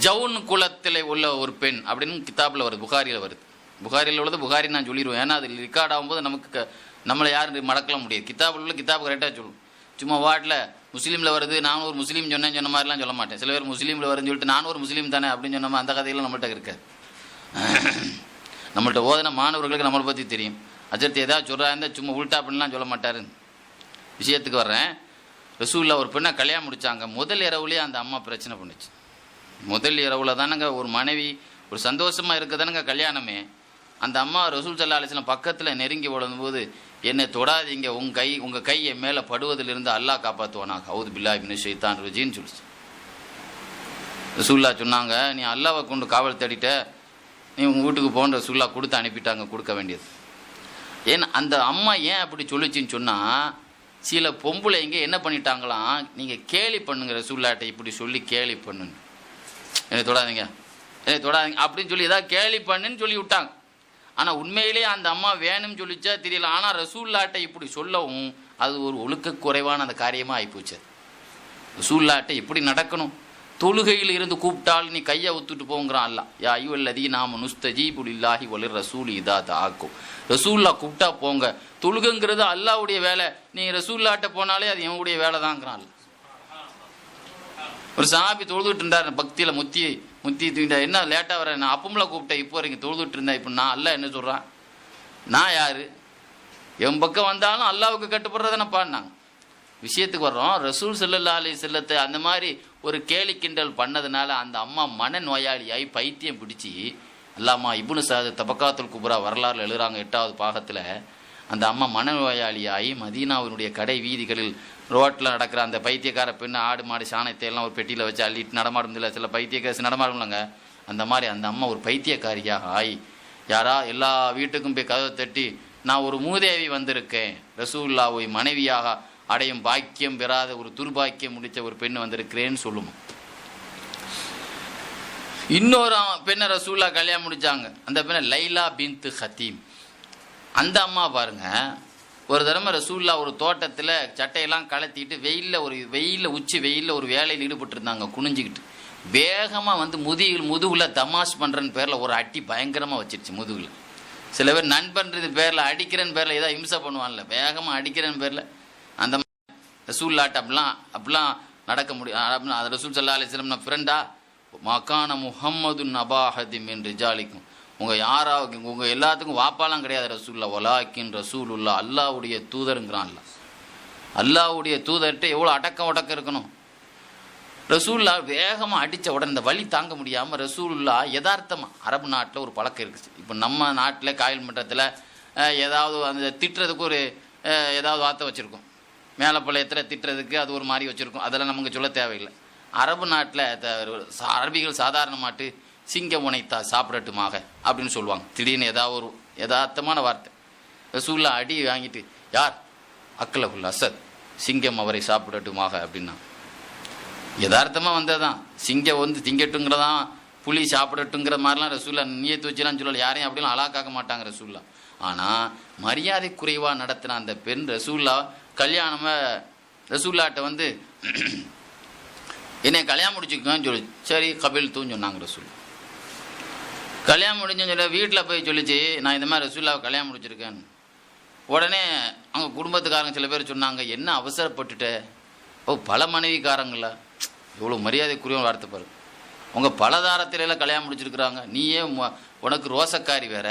Speaker 1: ஜவுன் குலத்தில் உள்ள ஒரு பெண் அப்படின்னு கிதாபில் வருது, புகாரியில் வருது. புகாரியில் உள்ளது புகாரி நான் சொல்லிடுவேன், ஏன்னா அது ரெக்கார்ட் ஆகும்போது நமக்கு நம்மளை யாரும் மடக்கலாம் முடியாது. கிதாபில் உள்ள கிதாபு கரெக்டாக சொல்லுவோம். சும்மா வாட்டில் முஸ்லீமில் வருது நான் ஒரு முஸ்லீம் சொன்ன மாதிரிலாம் சொல்ல மாட்டேன். சில பேர் முஸ்லீமில் வருதுன்னு சொல்லிட்டு நான் ஒரு முஸ்லீம் தானே அப்படின்னு சொன்னோம், அந்த கதையெல்லாம் நம்மள்கிட்ட இருக்காது. நம்மள்கிட்ட ஓதன மாணவர்களுக்கு நம்மளை பற்றி தெரியும். அஜர்த்து ஏதாவது சொல்கிறா இருந்தால் சும்மா உள்டா அப்படின்லாம் சொல்ல மாட்டார். விஷயத்துக்கு வர்றேன். ரசூலுல்லாஹ் ஒரு பெண்ணை கல்யாணம் முடித்தாங்க. முதல் இரவுலேயே அந்த அம்மா பிரச்சனை பண்ணுச்சு. முதல் இரவில் தானங்க ஒரு மனைவி ஒரு சந்தோஷமாக இருக்க தானங்க கல்யாணமே. அந்த அம்மா ரசூல் ஸல்லல்லாஹு அலைஹி வஸல்லம் பக்கத்தில் நெருங்கி விழும்போது, என்னை தொடாதீங்க, உங்கள் கை என் மேலே படுவதிலிருந்து அல்லாஹ் காப்பாற்றுவானாக, அவுது பில்லாஹி மினஷ் ஷைத்தானிர் ரஜீம்னு சொல்லிச்சு. ரசூலுல்லாஹ் சொன்னாங்க, நீ அல்லாஹ்வை கொண்டு காவல் தேடிட்ட, நீ உங்கள் வீட்டுக்கு போன்ற ரசூலுல்லாஹ் கொடுத்து அனுப்பிட்டாங்க, கொடுக்க வேண்டியது. ஏன்னா அந்த அம்மா ஏன் அப்படி சொல்லிச்சின்னு சொன்னால், சில பொம்பளைங்க என்ன பண்ணிட்டாங்களாம், நீங்கள் கேலி பண்ணுங்க ரசூலுல்லாஹ்ட்ட இப்படி சொல்லி கேலி பண்ணுங்க, என்னை தொடாதீங்க அப்படின்னு சொல்லி ஏதாவது கேலி பண்ணுன்னு சொல்லி விட்டாங்க. ஆனால் உண்மையிலே அந்த அம்மா வேணும்னு சொல்லிச்சா தெரியல. ஆனால் ரசூலுல்லாஹ்ட்ட இப்படி சொல்லவும் அது ஒரு ஒழுக்க குறைவான அந்த காரியமாக ஆகிப்போச்சு. ரசூலுல்லாஹ்ட்ட எப்படி நடக்கணும், தொழுகையில் இருந்து கூப்பிட்டால் நீ கையை ஒத்துட்டு போங்கிறான் அல்ல. யா ஐயுல்லதீன ஆமனு இஸ்தஜீபு லில்லாஹி வலிர் ரசூலி இதா தஆக்கும். ரசூலுல்லாஹ் கூப்பிட்டா போங்க. தொழுகைங்கிறது அல்லாஹ்வுடைய வேலை, நீ ரசூலுல்லாஹ்ட்ட போனாலே அது என்னுடைய வேலை தாங்கிறான். ஒரு சஹாபி தொழுதுட்டு இருந்தார் பக்தியில் முத்தி தூங்கிட்டா, என்ன லேட்டாக வர, நான் அப்பமெல்லாம் கூப்பிட்டேன், இப்போ வரைக்கும் தொழுதுட்டு இருந்தேன். இப்போ நான் அல்ல என்ன சொல்கிறான், நான் யார், என் பக்கம் வந்தாலும் அல்லாவுக்கு கட்டுப்படுறதானே பாடினாங்க. விஷயத்துக்கு வர்றோம். ரசூல் ஸல்லல்லாஹு அலைஹி வஸல்லத்தை அந்த மாதிரி ஒரு கேலி கிண்டல் பண்ணதுனால அந்த அம்மா மன நோயாளியாகி பைத்தியம் பிடிச்சி, அல்லாமா இப்னு சஅத் தபக்காத்துல் குப்ரா வரலாறு எழுதுறாங்க 8வது பாகத்தில். அந்த அம்மா மனநோயாளியாகி மதீனாவினுடைய கடை வீதிகளில் ரோட்டில் நடக்கிற அந்த பைத்தியக்கார பெண்ணு ஆடு மாடு சாணத்தை எல்லாம் ஒரு பெட்டியில் வச்சு அள்ளிட்டு நடமாடும். இல்லை சில பைத்தியக்காசு நடமாடும்லங்க, அந்த மாதிரி அந்த அம்மா ஒரு பைத்தியக்காரியாக ஆகி எல்லா வீட்டுக்கும் போய் கதவை தட்டி, நான் ஒரு மூதேவி வந்திருக்கேன், ரசூலுல்லாஹ்வை மனைவியாக அடையும் பாக்கியம் பெறாத ஒரு துர்பாக்கியம் முடித்த ஒரு பெண் வந்திருக்கிறேன்னு சொல்லுமா. இன்னொரு பெண்ணை ரசூலுல்லாஹ் கல்யாணம் முடிச்சாங்க. அந்த பெண்ணை லைலா பின்த் ஹத்தீம். அந்த அம்மா பாருங்க, ஒரு தடவை ரசூலுல்லாஹ் ஒரு தோட்டத்தில் சட்டையெல்லாம் கலத்திட்டு உச்சி வெயிலில் ஒரு வேலையில் ஈடுபட்டுருந்தாங்க. குனிஞ்சிக்கிட்டு வேகமாக வந்து முதுகில் தமாஷ் பண்ணுறன்னு பேரில் ஒரு அட்டி பயங்கரமாக வச்சிருச்சு முதுகில். சில பேர் நண்பன்றது பேரில் அடிக்கிறன்னு பேரில் ஏதாவது இம்சை பண்ணுவான்ல, வேகமாக அடிக்கிறன்னு பேரில் அந்த ரசூலுல்லாஹ்ட்ட அப்படிலாம் நடக்க முடியும். அது ரசூல் ஸல்லல்லாஹு அலைஹி வஸல்லம் ஃப்ரெண்டா மகான முஹம்மதுன் அபாஹதிம் என்று ஜாலிக்கும், உங்கள் எல்லாத்துக்கும் வாப்பாலாம் கிடையாது ரசூலுல்லாஹ், வலாக்கின் ரசூலுல்லாஹ், அல்லாஹ்வுடைய தூதருங்கிறான்ல. அல்லாஹ்வுடைய தூதர்கிட்ட எவ்வளோ அடக்கம் இருக்கணும். ரசூலுல்லாஹ் வேகமாக அடித்த உடனே இந்த வலி தாங்க முடியாமல் ரசூலுல்லாஹ் யதார்த்தமாக, அரபு நாட்டில் ஒரு பழக்கம் இருக்குது. இப்போ நம்ம நாட்டில் காயல் மன்றத்தில் ஏதாவது அந்த திட்டுறதுக்கு ஒரு ஏதாவது வார்த்தை வச்சுருக்கோம், மேலே பழையத்தில் திட்டுறதுக்கு அது ஒரு மாதிரி வச்சுருக்கோம், அதெல்லாம் நமக்கு சொல்ல தேவையில்லை. அரபு நாட்டில் அரபிகள் சாதாரணமாட்டு சிங்கம் உனைத்தா சாப்பிடட்டுமாக அப்படின்னு சொல்லுவாங்க. திடீர்னு ஏதாவது ஒரு யதார்த்தமான வார்த்தை. ரசூலுல்லாஹ் அடி வாங்கிட்டு, யார் அக்லஹுல் அசத், சிங்கம் அவரை சாப்பிடட்டுமாக அப்படின்னா யதார்த்தமாக வந்ததுதான். சிங்கம் வந்து திங்கட்டுங்கிறதான், புலி சாப்பிடட்டுங்கிற மாதிரிலாம் ரசூலுல்லாஹ் நியத்து வச்சுலாம் சொல்லலை. யாரையும் அப்படிலாம் அலாக்காக்க மாட்டாங்க ரசூலுல்லாஹ். ஆனால் மரியாதை குறைவாக நடத்தின அந்த பெண் ரசூலுல்லாஹ் ரசூலுல்லாஹ்ட்ட வந்து என்னை கல்யாணம் முடிச்சுக்கோன்னு சொல்லி, சரி கபில் தூன்னு சொன்னாங்க ரசூலுல்லாஹ். கல்யாணம் முடிஞ்சுன்னு சொல்ல வீட்டில் போய் சொல்லிச்சு, நான் இந்த மாதிரி ரசூலுல்லாஹ் கல்யாணம் முடிச்சிருக்கேன். உடனே அவங்க குடும்பத்துக்காரங்க சில பேர் சொன்னாங்க, என்ன அவசரப்பட்டுட்ட, பல மனைவிக்காரங்களா, இவ்வளோ மரியாதைக்குரிய வார்த்தை பாரு, உங்கள் பலதாரத்திலெல்லாம் கல்யாணம் முடிச்சிருக்கிறாங்க, நீயே உனக்கு ரோசக்காரி வேற,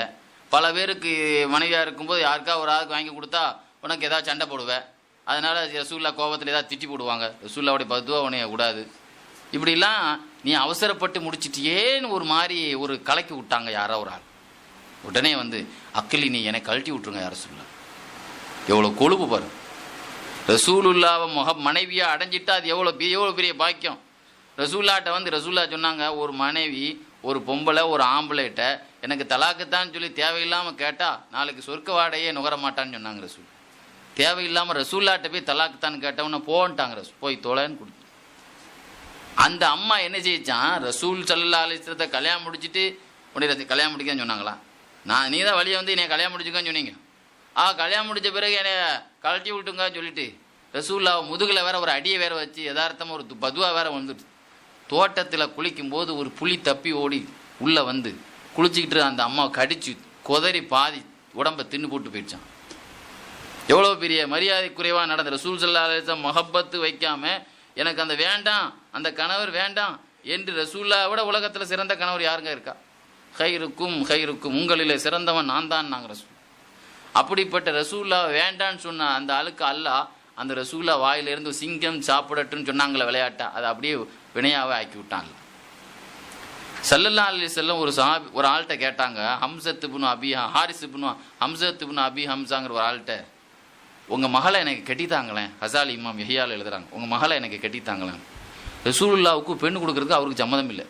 Speaker 1: பல பேருக்கு மனைவியாக இருக்கும்போது யாருக்கா ஒரு ஆளுக்கு வாங்கி கொடுத்தா உனக்கு ஏதாவது சண்டை போடுவேன், அதனால் ரசூலுல்லாஹ் கோபத்தில் ஏதாவது திட்டி போடுவாங்க, ரசூலுல்லாஹ்வுடைய பதுவா உனைய கூடாது, இப்படிலாம் நீ அவசரப்பட்டு முடிச்சிட்டியேன்னு ஒரு மாதிரி ஒரு கலக்கி விட்டாங்க யாரோ ஒரு ஆள். உடனே வந்து அக்கிலி நீ என்னை கழட்டி விட்டுருங்க யார சொல்ல. எவ்வளோ கொழுப்பு பாரு. ரசூலுல்லாவை மனைவியாக அடைஞ்சிட்டா அது எவ்வளோ பெரிய பாக்கியம். ரசூல்லாட்ட வந்து ரசூல்லா சொன்னாங்க, ஒரு மனைவி ஒரு பொம்பளை ஒரு ஆம்பளைட்ட எனக்கு தலாக்குத்தான் சொல்லி தேவையில்லாமல் கேட்டால் நாளைக்கு சொர்க்க வாடையே நுகர மாட்டான்னு சொன்னாங்க ரசூல். தேவையில்லாமல் ரசூல்லாட்ட போய் தலாக்குத்தான் கேட்டவன போன்ட்டாங்க போய் தொலைன்னு கொடுத்து. அந்த அம்மா என்ன செய்யிச்சான், ரசூல் ஸல்லல்லாஹு அலைஹி வஸல்லம் கல்யாணம் முடிச்சுட்டு உடைய கல்யாணம் முடிக்கன்னு சொன்னாங்களா? நீ தான் வழியை வந்து என்னை கல்யாணம் முடிச்சுக்கன்னு சொன்னீங்க. கல்யாணம் முடித்த பிறகு என்னை கழட்டி விட்டுங்கன்னு சொல்லிட்டு ரசூல்லாவை முதுகில் வேற ஒரு அடியை வேற வச்சு யதார்த்தமாக ஒரு பதுவா வேற வந்துட்டு தோட்டத்தில் குளிக்கும்போது ஒரு புலி தப்பி ஓடி உள்ளே வந்து குளிச்சுக்கிட்டு அந்த அம்மாவை கடிச்சு கொதறி பாதி உடம்பை தின்னு போட்டு போயிடுச்சான். எவ்வளோ பெரிய மரியாதை குறைவாக நடந்த ரசூல் ஸல்லல்லாஹு அலைஹி வஸல்லம் மஹப்பத்து வைக்காமல் எனக்கு அந்த வேண்டாம் அந்த கணவர் வேண்டாம் என்று ரசூல்லா விட உலகத்தில் சிறந்த கணவர் யாருங்க இருக்கா? ஹைருக்கும் உங்களிலே சிறந்தவன் நான் தான் நாங்கள் ரசூல். அப்படிப்பட்ட ரசூல்லா வேண்டான்னு சொன்ன அந்த ஆளுக்கு அல்லாஹ் அந்த ரசூல்லா வாயிலிருந்து சிங்கம் சாப்பிடட்டுன்னு சொன்னாங்களே விளையாட்டா, அதை அப்படியே வினையாவே ஆக்கி விட்டான்ல. ஸல்லல்லாஹு அலைஹி வஸல்லம் ஒரு ஆள்கிட்ட கேட்டாங்க, ஹம்ஸத் இப்னு அபி ஹாரிஸ் இப்னு ஹம்ஸத் இப்னு அபி ஹம்ஸாங்கிற ஒரு ஆள்கிட்ட, உங்கள் மகளை எனக்கு கட்டித்தாங்களேன். ஹசாலி இமாம் யஹ்யால எழுதுறாங்க, உங்கள் மகளை எனக்கு கட்டித்தாங்களேன். ரசூலுல்லாவுக்கு பெண்ணு கொடுக்கறதுக்கு அவருக்கு சம்மதம் இல்லை.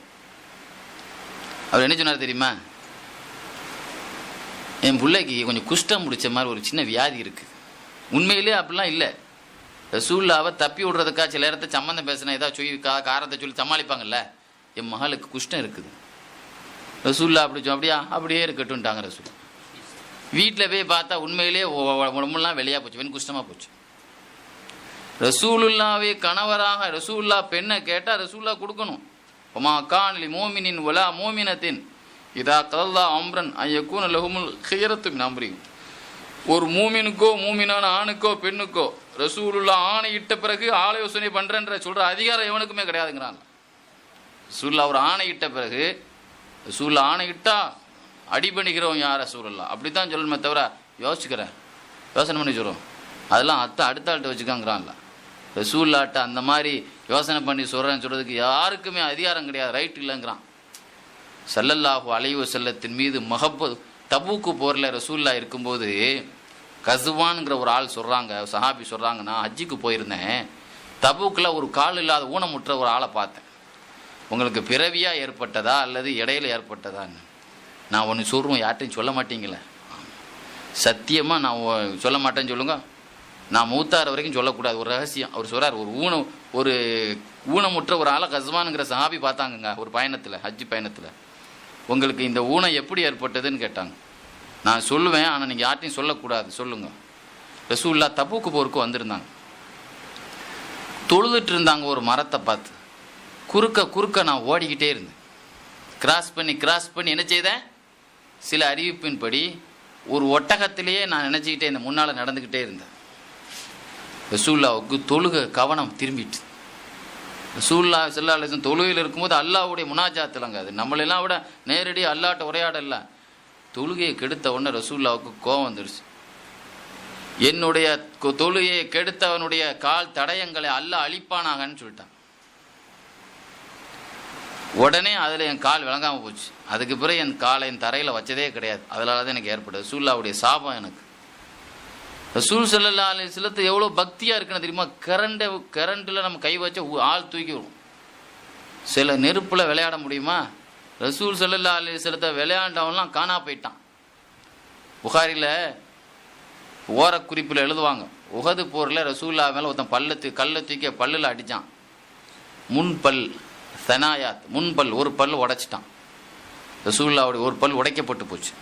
Speaker 1: அவர் என்ன சொன்னார் தெரியுமா? என் பிள்ளைக்கு கொஞ்சம் குஷ்டம் முடிச்ச மாதிரி ஒரு சின்ன வியாதி இருக்குது. உண்மையிலே அப்படிலாம் இல்லை. ரசூலுல்லாவை தப்பி விடுறதுக்கா சில நேரத்தை சம்மந்தம் பேசினா ஏதாவது சொல்லி காரணத்தை சொல்லி சமாளிப்பாங்கல்ல. என் மகளுக்கு குஷ்டம் இருக்குது. ரசூலுல்லா அப்படியே இருக்கட்டும்ட்டாங்க ரசூல். வீட்டில் போய் பார்த்தா உண்மையிலே உடம்புலாம் வெளியாக போச்சு, வெண் குஷ்டமாக போச்சு. ரசூலுல்லாவே கணவராக ரசூலுல்லா பெண்ணை கேட்டால் ரசூலுல்லா கொடுக்கணும். ஒமா கானிலி மோமினின் வலா மோமினத்தின் இதா கல்லா அம்ரன் ஐயக்கூன் லஹுமுல் ஹியரத்து மின் அம்ரிஹிம். ஒரு மூமினுக்கோ மூமினான ஆணுக்கோ பெண்ணுக்கோ ரசூலுல்லா ஆணையிட்ட பிறகு ஆலோசனை பண்ணுறன்ற சொல்கிற அதிகாரம் எவனுக்குமே கிடையாதுங்கிறான். ரசூலுல்லா ஒரு ஆணையிட்ட பிறகு ரசூலுல்லா ஆணையிட்டா அடிபணிக்கிறவன் யார் ரசூலுல்லா அப்படி தான் சொல்லணுமே தவிர யோசனை பண்ணி சொல்கிறோம் அதெல்லாம் அடுத்த ஆள்கிட்ட வச்சுக்காங்கிறான்ல. ரசூலுல்லாட்ட அந்த மாதிரி யோசனை பண்ணி சொல்கிறதுக்கு யாருக்குமே அதிகாரம் கிடையாது, ரைட் இல்லைங்கிறான். ஸல்லல்லாஹு அலைஹி வஸல்லத்தின் மீது மஹப்பத். தபூக்கு போரில் ரசூலுல்லா இருக்கும்போது கஸ்வான்ங்கிற ஒரு ஆள் சொல்கிறாங்க, சஹாபி சொல்கிறாங்க, நான் ஹஜ்ஜுக்கு போயிருந்தேன், தபூக்கில் ஒரு கால் இல்லாத ஊனமுற்ற ஒரு ஆளை பார்த்தேன். உங்களுக்கு பிறவியாக ஏற்பட்டதா அல்லது இடையில ஏற்பட்டதான்னு நான் ஒன்று சொல்கிறோம், யார்ட்டையும் சொல்ல மாட்டீங்களே. சத்தியமாக நான் சொல்ல மாட்டேன்னு சொல்லுங்க. நான் மூத்தார வரைக்கும் சொல்லக்கூடாது, ஒரு ரகசியம். அவர் சொல்கிறார், ஒரு ஊனமுற்ற ஒரு ஆளை கஸ்வானுங்கிற சஹாபி பார்த்தாங்கங்க ஒரு பயணத்தில், ஹஜ்ஜு பயணத்தில். உங்களுக்கு இந்த ஊனம் எப்படி ஏற்பட்டதுன்னு கேட்டாங்க. நான் சொல்லுவேன், ஆனால் நீங்கள் யார்ட்டையும் சொல்லக்கூடாது, சொல்லுங்கள். ரசூலுல்லாஹ் தபூக்கு போருக்கு வந்திருந்தாங்க. தொழுதுட்டு இருந்தாங்க ஒரு மரத்தை பார்த்து. குறுக்க நான் ஓடிக்கிட்டே இருந்தேன். கிராஸ் பண்ணி என்ன செய்தேன்? சில அறிவிப்பின்படி ஒரு ஒட்டகத்திலேயே நான் நினச்சிக்கிட்டே இருந்தேன், முன்னால் நடந்துக்கிட்டே இருந்தேன். ரசூலுல்லாவுக்கு தொழுகை கவனம் திரும்பிட்டு. ரசூலுல்லாஹி ஸல்லல்லாஹு அலைஹி வஸல்லம் தொழுகையில் இருக்கும்போது அல்லாஹ்வுடைய முனாஜாத்துலங்க, அது நம்மளெல்லாம் விட நேரடி அல்லாஹ்ட்ட உரையாடல. தொழுகையை கெடுத்த உடனே ரசூலுல்லாவுக்கு கோபம் வந்துடுச்சு. என்னுடைய தொழுகையை கெடுத்தவனுடைய கால் தடயங்களை அல்லாஹ் அழிப்பானாகன்னு சொல்லிட்டான். உடனே அதில் என் கால் விளங்காமல் போச்சு. அதுக்கு பிறகு என் காலை என் தரையில் வச்சதே கிடையாது. அதனால தான் எனக்கு ஏற்பட்டது ரசூலுல்லாவுடைய சாபம் எனக்கு. ரசூல் ஸல்லல்லாஹு அலைஹி வஸல்லம் எவ்வளோ பக்தியாக இருக்குன்னு தெரியுமா? கரண்டில் நம்ம கை வச்ச ஆள் தூக்கி விடும். சில நெருப்பில் விளையாட முடியுமா? ரசூல் ஸல்லல்லாஹு அலைஹி வஸல்லம் விளையாண்டவன்லாம் காணா போயிட்டான். புகாரில் ஓரக்குறிப்பில் எழுதுவாங்க, உஹது போரில் ரசூலுல்லாஹ் மேலே ஒருத்தன் கல்லை தூக்கி பல்லில் அடித்தான். முன்பல் சனாயாத், முன்பல் ஒரு பல் உடைச்சிட்டான். ரசூலுல்லாவுடைய ஒரு பல் உடைக்கப்பட்டு போச்சு.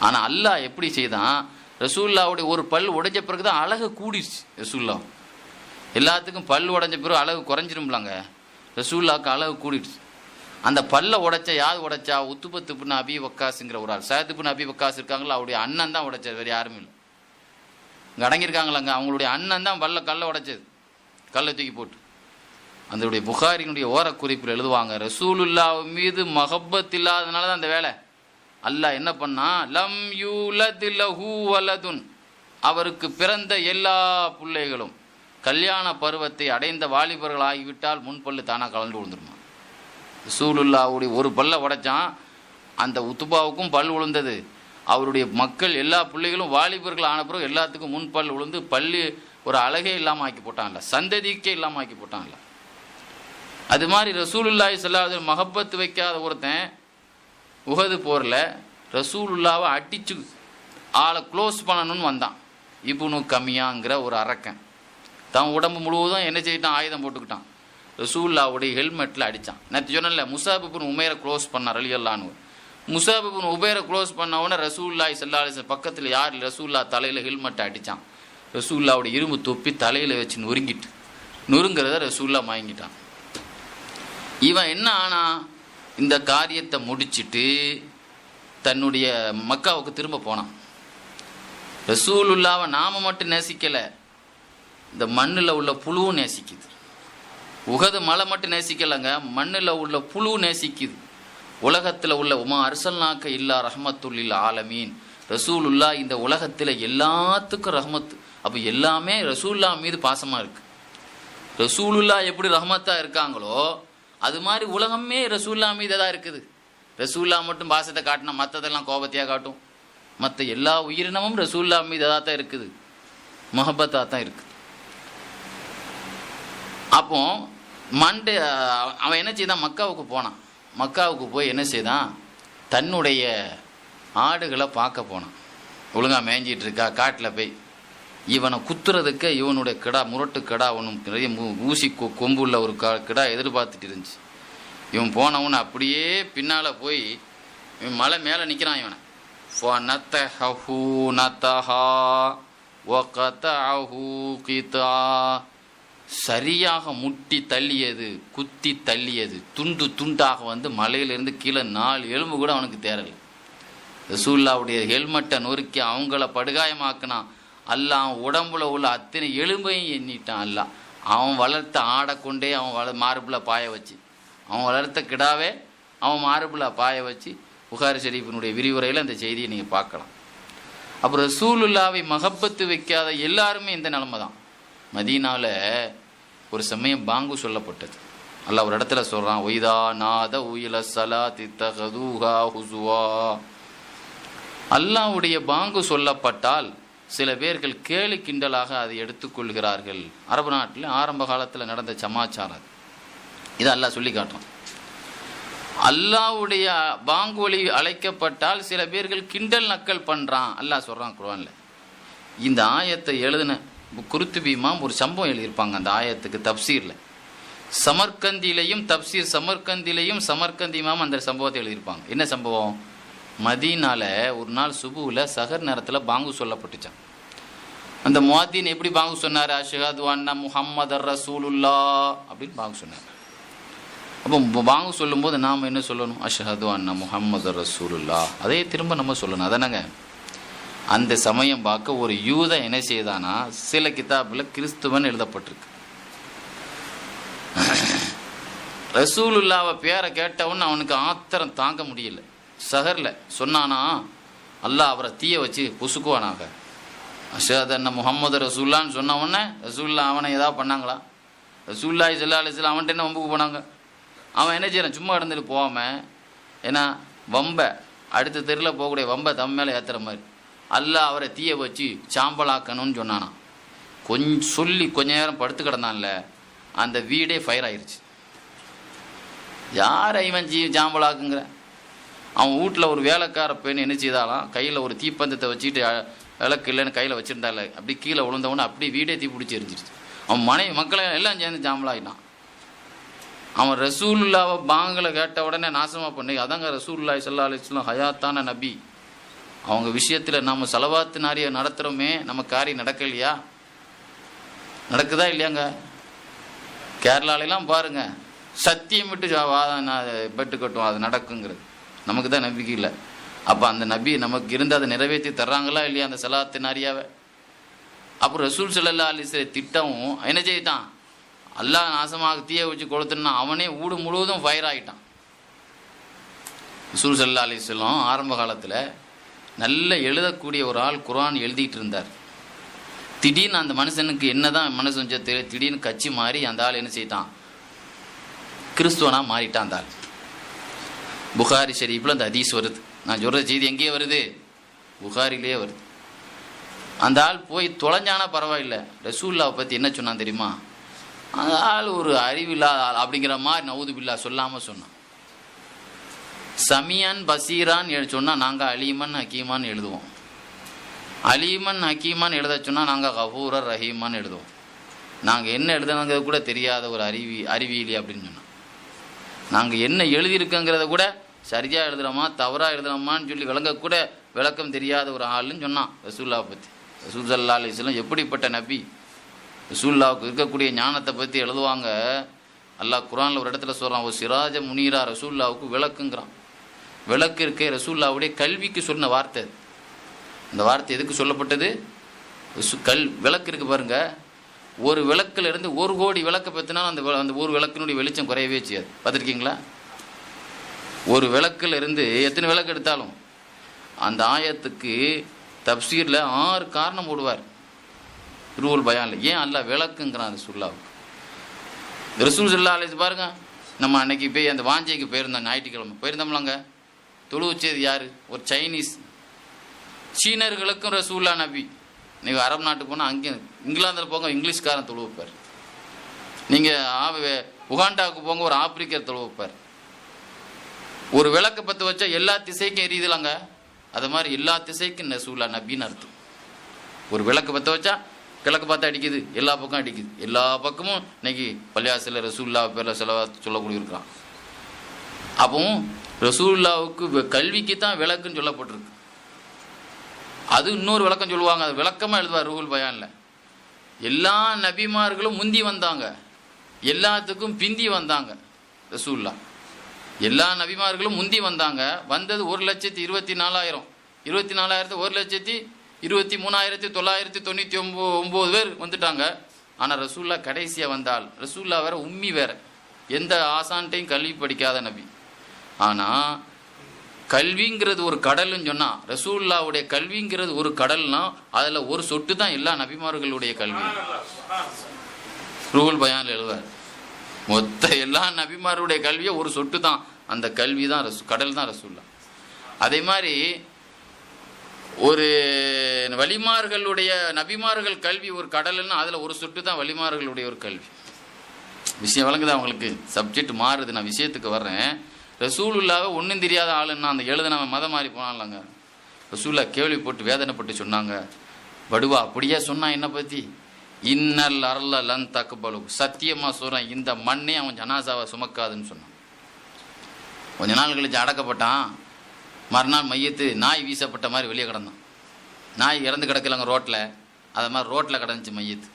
Speaker 1: ஆனால் அல்லாஹ் எப்படி செய்தான்? ரசூலுல்லாவுடைய ஒரு பல் உடைஞ்ச பிறகு தான் அழகு கூடிடுச்சு. ரசூலுல்லா எல்லாத்துக்கும் பல் உடைஞ்ச பிறகு அழகு குறைஞ்சிரும்லாங்க. ரசூலுல்லாவுக்கு அழகு கூடிடுச்சு. அந்த பல்லை உடைச்சா யார் உடைச்சா? உத்துபத் இப்னு அபி வக்காஸுங்கிற ஒரு ஆள். சஅத் இப்னு அபி வக்காஸ் இருக்காங்களா, அவருடைய அண்ணன் தான் உடைச்சது, வேறு யாருமே இல்லை. இங்கே அடங்கியிருக்காங்களாங்க, அவங்களுடைய அண்ணன் தான் கல்லை உடைச்சது, கல்லை தூக்கி போட்டு. அதனுடைய புகாரினுடைய ஓரக்குறிப்பில் எழுதுவாங்க, ரசூலுல்லாஹ் மீது மஹப்பத் இல்லாதனால தான் அந்த வேலை. அல்லாஹ் என்ன பண்ணா, லம் யூலத் லஹு வலதுன், அவருக்கு பிறந்த எல்லா பிள்ளைகளும் கல்யாண பருவத்தை அடைந்த வாலிபர்கள் ஆகிவிட்டால் முன்பல்லு தானாக கலந்து விழுந்துருமா. ரசூலுல்லாவுடைய ஒரு பல்லை உடைச்சான், அந்த உத்துபாவுக்கும் பல் விழுந்தது. அவருடைய மக்கள் எல்லா பிள்ளைகளும் வாலிபர்கள் ஆன பிறகு எல்லாத்துக்கும் முன் பல் விழுந்து பள்ளி ஒரு அழகே இல்லாமல் ஆக்கி போட்டான்ல, சந்ததிக்கே இல்லாமல் ஆக்கி போட்டான்ல. அது மாதிரி ரசூலுல்லாஹி ஸல்லல்லாஹு அலைஹி வஸல்லம் மஹப்பத்து வைக்காத ஒருத்தன் உஹது போரில் ரசூலுல்லாவை அடித்து ஆளை க்ளோஸ் பண்ணணும்னு வந்தான். இப்னு கமியாங்கிற ஒரு அரக்கன் தான் உடம்பு முழுவதும் என்ன செய்யிட்டான், ஆயுதம் போட்டுக்கிட்டான். ரசூலுல்லாவுடைய ஹெல்மெட்டில் அடித்தான். நேற்று சொன்னல முஸாப் இப்னு உமைரை க்ளோஸ் பண்ணார் ரலியல்லாஹு. முஸாப் இப்னு உமைரை க்ளோஸ் பண்ணவொடனே ரசூலுல்லாஹி ஸல்லல்லாஹு அலைஹி வஸல்லம் பக்கத்தில் யார் ரசூலுல்லாஹ் தலையில் ஹெல்மெட்டை அடித்தான். ரசூலுல்லாவுடைய இரும்பு தொப்பி தலையில் வச்சு நொறுங்கிறத ரசூலுல்லாஹ் வாங்கிட்டான். இவன் என்ன ஆனா, இந்த காரியத்தை முடிச்சுட்டு தன்னுடைய மக்காவுக்கு திரும்ப போனான். ரசூலுல்லாவை நாம மட்டும் நேசிக்கலை, இந்த மண்ணில் உள்ள புழுவும் நேசிக்குது. உஹது மலை மட்டும் நேசிக்கலைங்க, மண்ணில் உள்ள புழு நேசிக்குது. உலகத்தில் உள்ள உமா அர்சல்நாக்க இல்லா ரஹ்மத்துல்லில் ஆலமீன், ரசூலுல்லா இந்த உலகத்தில் எல்லாத்துக்கும் ரஹ்மத்து. அப்போ எல்லாமே ரசூலுல்லா மீது பாசமாக இருக்கு. ரசூலுல்லா எப்படி ரஹ்மத்தாக இருக்காங்களோ அது மாதிரி உலகமே ரசூலுல்லா மீது தான் இருக்குது. ரசூலுல்லா மட்டும் பாசத்தை காட்டினா மற்றதெல்லாம் கோபத்தையாக காட்டும். மற்ற எல்லா உயிரினமும் ரசூலுல்லா மீது தான் இருக்குது, முஹப்பத்தாக தான் இருக்குது. அப்போ அவன் என்ன செய்தான், மக்காவுக்கு போனான். மக்காவுக்கு போய் என்ன செய்தான், தன்னுடைய ஆடுகளை பார்க்க போனான். ஒழுங்காக மேய்ஞ்சிட்டு இருக்கா காட்டில் போய் இவனை குத்துறதுக்கு இவனுடைய கிடா, முரட்டு கிடா, அவனும் நிறைய ஊசி கொம்புள்ள ஒரு கிடா எதிர்பார்த்துட்டு இருந்துச்சு. இவன் போனவன் அப்படியே பின்னால் போய் இவன் மலை மேலே நிற்கிறான். இவனை சரியாக முட்டி தள்ளியது, குத்தி தள்ளியது, துண்டு துண்டாக வந்து மலையிலிருந்து கீழே 4 எலும்பு கூட அவனுக்கு தேரலை. ரசூலுல்லாவுடைய ஹெல்மெட்டை நொறுக்கி அவங்கள படுகாயமாக்கினான். அல்லாஹ் உடம்புல உள்ள அத்தனை எலும்பையும் எண்ணிட்டான். அல்லாஹ் அவன் வளர்த்த ஆடை கொண்டே அவன் மார்பில் பாய வச்சு, அவன் வளர்த்த கிடாவே அவன் மார்பில் பாய வச்சு, புகாரி ஷரீஃபினுடைய விரிவுரையில் அந்த செய்தியை நீங்கள் பார்க்கலாம். அப்புறம் ரசூலுல்லாவை மஹப்பத்து வைக்காத எல்லாருமே இந்த நிலைமை தான். மதீனாவில் ஒரு சமயம் பாங்கு சொல்லப்பட்டது. அல்லாஹ் ஒரு இடத்துல சொல்கிறான், ஒய்தா நாத உயில சலாத்தி தஹதூஹா ஹுசுவா. அல்லாஹ்வுடைய பாங்கு சொல்லப்பட்டால் சில பேர்கள் கேலி கிண்டலாக அதை எடுத்துக்கொள்கிறார்கள். அரபு நாட்டில் ஆரம்ப காலத்தில் நடந்த சமாச்சாரம் இதை அல்லாஹ் சொல்லி காட்டுறான். அல்லாஹ்வுடைய பாங்கு ஒலி அழைக்கப்பட்டால் சில பேர்கள் கிண்டல் நக்கல் பண்ணுறான் அல்லாஹ் சொல்கிறான் குர்ஆன்ல. இந்த ஆயத்தை எழுதின குருத்துபி இமாம் ஒரு சம்பவம் எழுதியிருப்பாங்க அந்த ஆயத்துக்கு தப்சீரில். சமர்கந்திலையும் தப்சீர் சமர்கந்திலையும் சமர்கந்தி இமாம் அந்த சம்பவத்தை எழுதியிருப்பாங்க. என்ன சம்பவம், மதீனால ஒரு நாள் சுபுவில் சஹர் நேரத்தில் பாங்கு சொல்லப்பட்டுச்சான். அந்த முஅத்தின் எப்படி பாங்கு சொன்னார், அஷ்ஹது அன்ன முஹம்மதர் ரசூலுல்லா அப்படின்னு பாங்கு சொன்னார். அப்போ பாங்கு சொல்லும்போது நாம் என்ன சொல்லணும், அஷ்ஹது அன்ன முஹம்மதர் ரசூலுல்லா, அதே திரும்ப நம்ம சொல்லணும். அதனாங்க அந்த சமயம் பார்க்க ஒரு யூதன் என்ன செய்தானா, சில கிதாபில் கிறிஸ்துவன் எழுதப்பட்டிருக்கு. ரசூலுல்லாவை பேரை கேட்டவன் அவனுக்கு ஆத்திரம் தாங்க முடியல. சஹரில் சொன்னானா, அல்லாஹ் அவரை தீய வச்சு புசுக்குவானாக. அஷ்ஹது அன்ன முஹம்மது ரசூல்லான்னு சொன்ன உடனே ரசூல்லா அவனை ஏதாவது பண்ணாங்களா? ரசூலுல்லாஹி ஸல்லல்லாஹு அலைஹி வஸல்லம் அவன்கிட்ட என்ன வம்புக்கு போனாங்க? அவன் என்ன செய்யறான், சும்மா இருந்துட்டு போகாமல் ஏன்னா வம்பை அடுத்த தெருவில் போகக்கூடிய வம்பை தம் மேலே ஏற்றுற மாதிரி அல்லாஹ் அவரை தீய வச்சு சாம்பலாக்கணும்னு சொன்னானா. கொஞ்ச நேரம் படுத்து கிடந்தான்ல, அந்த வீடே ஃபயர் ஆயிடுச்சு. யாரை இவன் சாம்பலாக்குங்கிற? அவன் வீட்டில் ஒரு வேலைக்கார பெண் என்ன செய்தாலாம், கையில் ஒரு தீப்பந்தத்தை வச்சுக்கிட்டு விளக்கு இல்லைன்னு கையில் வச்சுருந்தால, அப்படி கீழே விழுந்தவொன்னே அப்படி வீடே தீ பிடிச்சி எரிஞ்சிருச்சு. அவன் மனைவி மக்களை எல்லாம் சேர்ந்து சாம்பலாகிட்டான். அவன் ரசூலுல்லாவை பாங்களை கேட்ட உடனே நாசமாக பண்ணி, அதாங்க ரசூலுல்லாஹி ஸல்லல்லாஹு அலைஹி வஸல்லம் ஹயாத்தான நபி, அவங்க விஷயத்தில் நம்ம சலவாத்து நாரியை நடத்துகிறோமே, நம்ம காரியம் நடக்கலையா? நடக்குதா இல்லையாங்க? கேரளாலெலாம் பாருங்க, சத்தியம் விட்டு பெட்டு கட்டும், அது நடக்குங்கிறது நமக்கு தான் நம்பிக்கை இல்லை. அப்போ அந்த நபி நமக்கு இருந்து அதை நிறைவேற்றி தர்றாங்களா இல்லையா அந்த சலாத்து நாரியாவை? அப்புறம் ரசூல் ஸல்லல்லாஹு அலைஹி வஸல்லம் திட்டமும் என்ன செய்யிட்டான், அல்லாஹ் நாசமாக தீய வச்சு கொடுத்துன்னா அவனே ஊடு முழுவதும் ஃபயர் ஆகிட்டான். ரசூல் ஸல்லல்லாஹு அலைஹி வஸல்லம் ஆரம்ப காலத்தில் நல்ல எழுதக்கூடிய ஒரு ஆள் குர்ஆன் எழுதிட்டு இருந்தார். திடீர்னு அந்த மனுஷனுக்கு என்னதான் மனசு கொஞ்சம் தெரியல, திடீர்னு கட்சி மாறி அந்த ஆள் என்ன செய்தான், கிறிஸ்துவனா மாறிட்டான். அந்த ஆள் புகாரி ஷரீஃபில் அந்த ஹதீஸ் வருது. நான் சொல்கிற செய்தி எங்கேயே வருது? புகாரிலேயே வருது. அந்த ஆள் போய் தொலைஞ்சானா பரவாயில்லை, ரசூல்லாவை பற்றி என்ன சொன்னான் தெரியுமா? அந்த ஆள் ஒரு அறிவில்லாத ஆள் அப்படிங்கிற மாதிரி நவுது பில்லா சொல்லாமல் சொன்னான். சமியான் பசீரான்னு சொன்னால் நாங்கள் அலீமன் ஹக்கீமான்னு எழுதுவோம். அலீமன் ஹக்கீமான்னு எழுத சொன்னால் நாங்கள் கஃபூரர் ரஹீமான்னு எழுதுவோம். நாங்கள் என்ன எழுதுனாங்கிறது கூட தெரியாத ஒரு அறிவியலி அப்படின்னு சொன்னோம். நாங்கள் என்ன எழுதியிருக்கோங்கிறத கூட சரியாக எழுதுகிறோமா தவறாக எழுதுகிறோமான்னு சொல்லி விளங்கக்கூட விளக்கம் தெரியாத ஒரு ஆளுன்னு சொன்னான் ரசூல்லாவை பற்றி. ரசூல் ஸல்லல்லாஹு அலைஹி வஸல்லம் எப்படிப்பட்ட நபி! ரசூல்லாவுக்கு இருக்கக்கூடிய ஞானத்தை பற்றி எழுதுவாங்க. அல்லாஹ் குர்ஆனில் ஒரு இடத்துல சொல்கிறான், ஒரு சிராஜ முனீரா, ரசூல்லாவுக்கு விளக்குங்கிறான். விளக்கு இருக்கே ரசூல்லாவுடைய கல்விக்கு சொன்ன வார்த்தை. அந்த வார்த்தை எதுக்கு சொல்லப்பட்டது? விளக்கு இருக்குது பாருங்கள். ஒரு விளக்கில் இருந்து 1 கோடி விளக்கை பற்றினாலும் அந்த ஒரு விளக்கினுடைய வெளிச்சம் குறையவே செய்யாது. பார்த்துருக்கீங்களா? ஒரு விளக்கில் இருந்து எத்தனை விளக்கு எடுத்தாலும் அந்த ஆயத்துக்கு தப்சீரில் 6 காரணம் போடுவார் ரூல் பயானில். ஏன் அல்லாஹ் விளக்குங்கிறான் ரசூலுல்லாவுக்கு? ரசூல் ஸல்லல்லாஹு அலைஹி பாருங்க. நம்ம அன்னைக்கு போய் அந்த வாஞ்சைக்கு போயிருந்தோம், ஞாயிற்றுக்கிழமை போயிருந்தோம்லாங்க. தொழு வச்சது யார்? ஒரு சைனீஸ். சீனர்களுக்கும் ரசூல்லா நபி. நீங்கள் அரபு நாட்டுக்கு போனால் அங்கே இங்கிலாந்தில் போங்க, இங்கிலீஷ்காரன் தொழு வைப்பார். நீங்கள் உகாண்டாவுக்கு போங்க, ஒரு ஆப்பிரிக்கர் தொழு வைப்பார். ஒரு விளக்கை பற்ற வச்சா எல்லா திசைக்கும் எரியுதுலாங்க. அது மாதிரி எல்லா திசைக்கும் ரசூல்லா நபின்னு அர்த்தம். ஒரு விளக்கு பற்ற வச்சா கிழக்கு பார்த்து அடிக்குது, எல்லா பக்கம் அடிக்குது. எல்லா பக்கமும் இன்னைக்கு பள்ளியாசில் ரசூல்லா பேரில் சொல்லக்கூடிய இருக்கிறான். அப்பவும் ரசூல்லாவுக்கு கல்விக்கு தான் விளக்குன்னு சொல்லப்பட்டிருக்கு. அது இன்னொரு விளக்கம் சொல்லுவாங்க, அது விளக்கமாக எழுதுவார் ரூஹுல் பயானில். எல்லா நபிமார்களும் முந்தி வந்தாங்க, எல்லாத்துக்கும் பிந்தி வந்தாங்க ரசூல்லா. எல்லா நபிமார்களும் முந்தி வந்தாங்க. வந்தது 1,24,000. 24,000 1,23,999 பேர் வந்துட்டாங்க. ஆனால் ரசூல்லா கடைசியாக வந்தால். ரசூல்லா வேற உம்மி வேற, எந்த ஆசான்ட்டையும் கல்வி படிக்காத நபி. ஆனால் கல்விங்கிறது ஒரு கடல்னு சொன்னால், ரசூல்லாவுடைய கல்விங்கிறது ஒரு கடல்னா அதில் ஒரு சொட்டு தான் எல்லா நபிமார்களுடைய கல்வி. ரூஹுல் பயான் எழுதுவார், மொத்த எல்லா நபிமாருடைய கல்வியை ஒரு சொட்டு தான். அந்த கல்வி தான் கடல் தான் ரசூல்லா. அதே மாதிரி ஒரு வலிமார்களுடைய நபிமார்கள் கல்வி ஒரு கடல்னா அதில் ஒரு சொட்டு தான் வலிமார்களுடைய ஒரு கல்வி. விஷயம் வழங்குது அவங்களுக்கு. சப்ஜெக்ட் மாறுது, நான் விஷயத்துக்கு வர்றேன். ரசூலுல்லாவை ஒன்றும் தெரியாத ஆளுன்னா அந்த எழுதுனவன் மதம் மாறி போனான்லாங்க. ரசூல்லா கேள்விப்பட்டு வேதனைப்பட்டு சொன்னாங்க, படுவா அப்படியே சொன்னான் என்னை பற்றி, இன்னல் அரல லன் தக்குபலு, சத்தியமாக சொல்கிறேன் இந்த மண்ணே அவன் ஜனாசாவை சுமக்காதுன்னு சொன்னான். கொஞ்ச நாள் கழிச்சு அடக்கப்பட்டான். மறுநாள் மையத்து நாய் வீசப்பட்ட மாதிரி வெளியே கிடந்தான். நாய் இறந்து கிடக்கலங்க ரோட்டில், அதை மாதிரி ரோட்டில் கிடந்துச்சு மையத்து.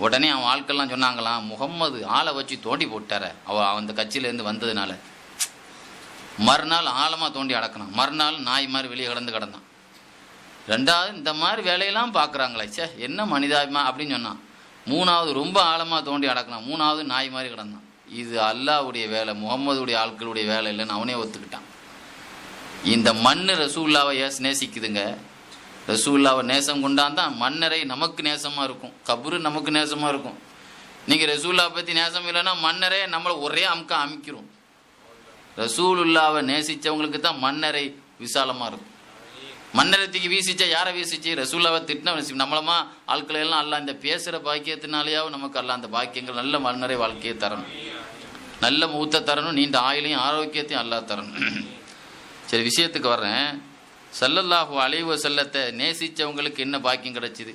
Speaker 1: உடனே அவன் ஆட்கள்லாம் சொன்னாங்களாம், முகம்மது ஆளை வச்சு தோண்டி போட்டார அந்த கட்சியிலேருந்து வந்ததுனால. மறுநாள் ஆழமாக தோண்டி அடக்கினான். மறுநாள் நாய் மாதிரி வெளியே கிடந்தான். ரெண்டாவது இந்த மாதிரி வேலையெல்லாம் பார்க்குறாங்களே, சே என்ன மனிதாபிமா அப்படின்னு சொன்னான். மூணாவது ரொம்ப ஆழமாக தோண்டி அடக்கினான். மூணாவது நாய் மாதிரி கிடந்தான். இது அல்லாஹ்வுடைய வேலை, முகம்மதுடைய ஆட்களுடைய வேலை இல்லைன்னு அவனே ஒத்துக்கிட்டான். இந்த மண்ணு ரசூல்லாவை நேசிக்குதுங்க. ரசூல்லாவை நேசம் கொண்டாந்தான் மன்னரை நமக்கு நேசமாக இருக்கும், கபரு நமக்கு நேசமாக இருக்கும். நீங்கள் ரசூல்லாவை பற்றி நேசம் இல்லைன்னா மன்னரே நம்மளை ஒரே அமைக்கிறோம். ரசூலுல்லாவை நேசித்தவங்களுக்கு தான் மன்னரை விசாலமாக இருக்கும். மன்னரத்துக்கு வீசிச்சா யாரை வீசிச்சு? ரசூல்லாவை திட்டின நம்மளமா ஆட்களை எல்லாம் அல்ல இந்த பேசுகிற பாக்கியத்தினாலேயாவும் நமக்கு அல்ல அந்த பாக்கியங்கள் நல்ல மன்னரை வாழ்க்கையை தரணும், நல்ல மூத்த தரணும், நீண்ட ஆயுளையும் ஆரோக்கியத்தையும் அல்லா தரணும். சரி, விஷயத்துக்கு வர்றேன். ஸல்லல்லாஹு அலைஹி வஸல்லத்தை நேசித்தவங்களுக்கு என்ன பாக்கியம் கிடச்சிது?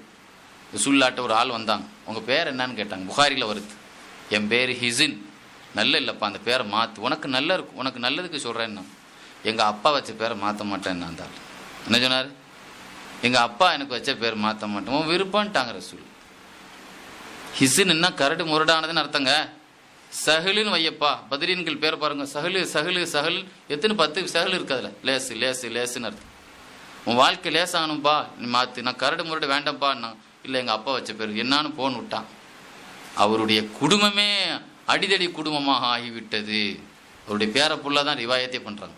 Speaker 1: ரசூலுல்லாஹ்ட்ட ஒரு ஆள் வந்தாங்க, உங்கள் பேர் என்னன்னு கேட்டாங்க. புகாரியில் வருது, என் பேர் ஹிசின். நல்ல இல்லைப்பா அந்த பேரை மாற்று, உனக்கு நல்ல இருக்கும், உனக்கு நல்லதுக்கு சொல்கிறேன்னா. எங்கள் அப்பா வச்ச பேரை மாற்ற மாட்டேன்னு அந்த ஆள் என்ன சொன்னார்? எங்கள் அப்பா எனக்கு வச்ச பேர் மாற்ற மாட்டேன், உன் விருப்பம்ட்டாங்க ரசூல். ஹிசின்னா கரடு முரடானதுன்னு அர்த்தங்க. சஹலுன்னு வையப்பா, பத்ரீன்கள் பேர் பாருங்க, சஹலு சஹலு சஹல், எத்தனை 10 சஹல் இருக்கு அதில். லேசு லேசு லேசுன்னு அர்த்தம். உன் வாழ்க்கை லேசாகணும்ப்பா, நீ மாற்று, நான் கரடு முரடு வேண்டாம்ப்பான்னா. இல்லை எங்கள் அப்பா வச்ச பேர் என்னான்னு போன்னு விட்டான். அவருடைய குடும்பமே அடிதடி குடும்பமாக ஆகிவிட்டது. அவருடைய பேரை புல்லாக தான் ரிவாயத்தே பண்ணுறாங்க.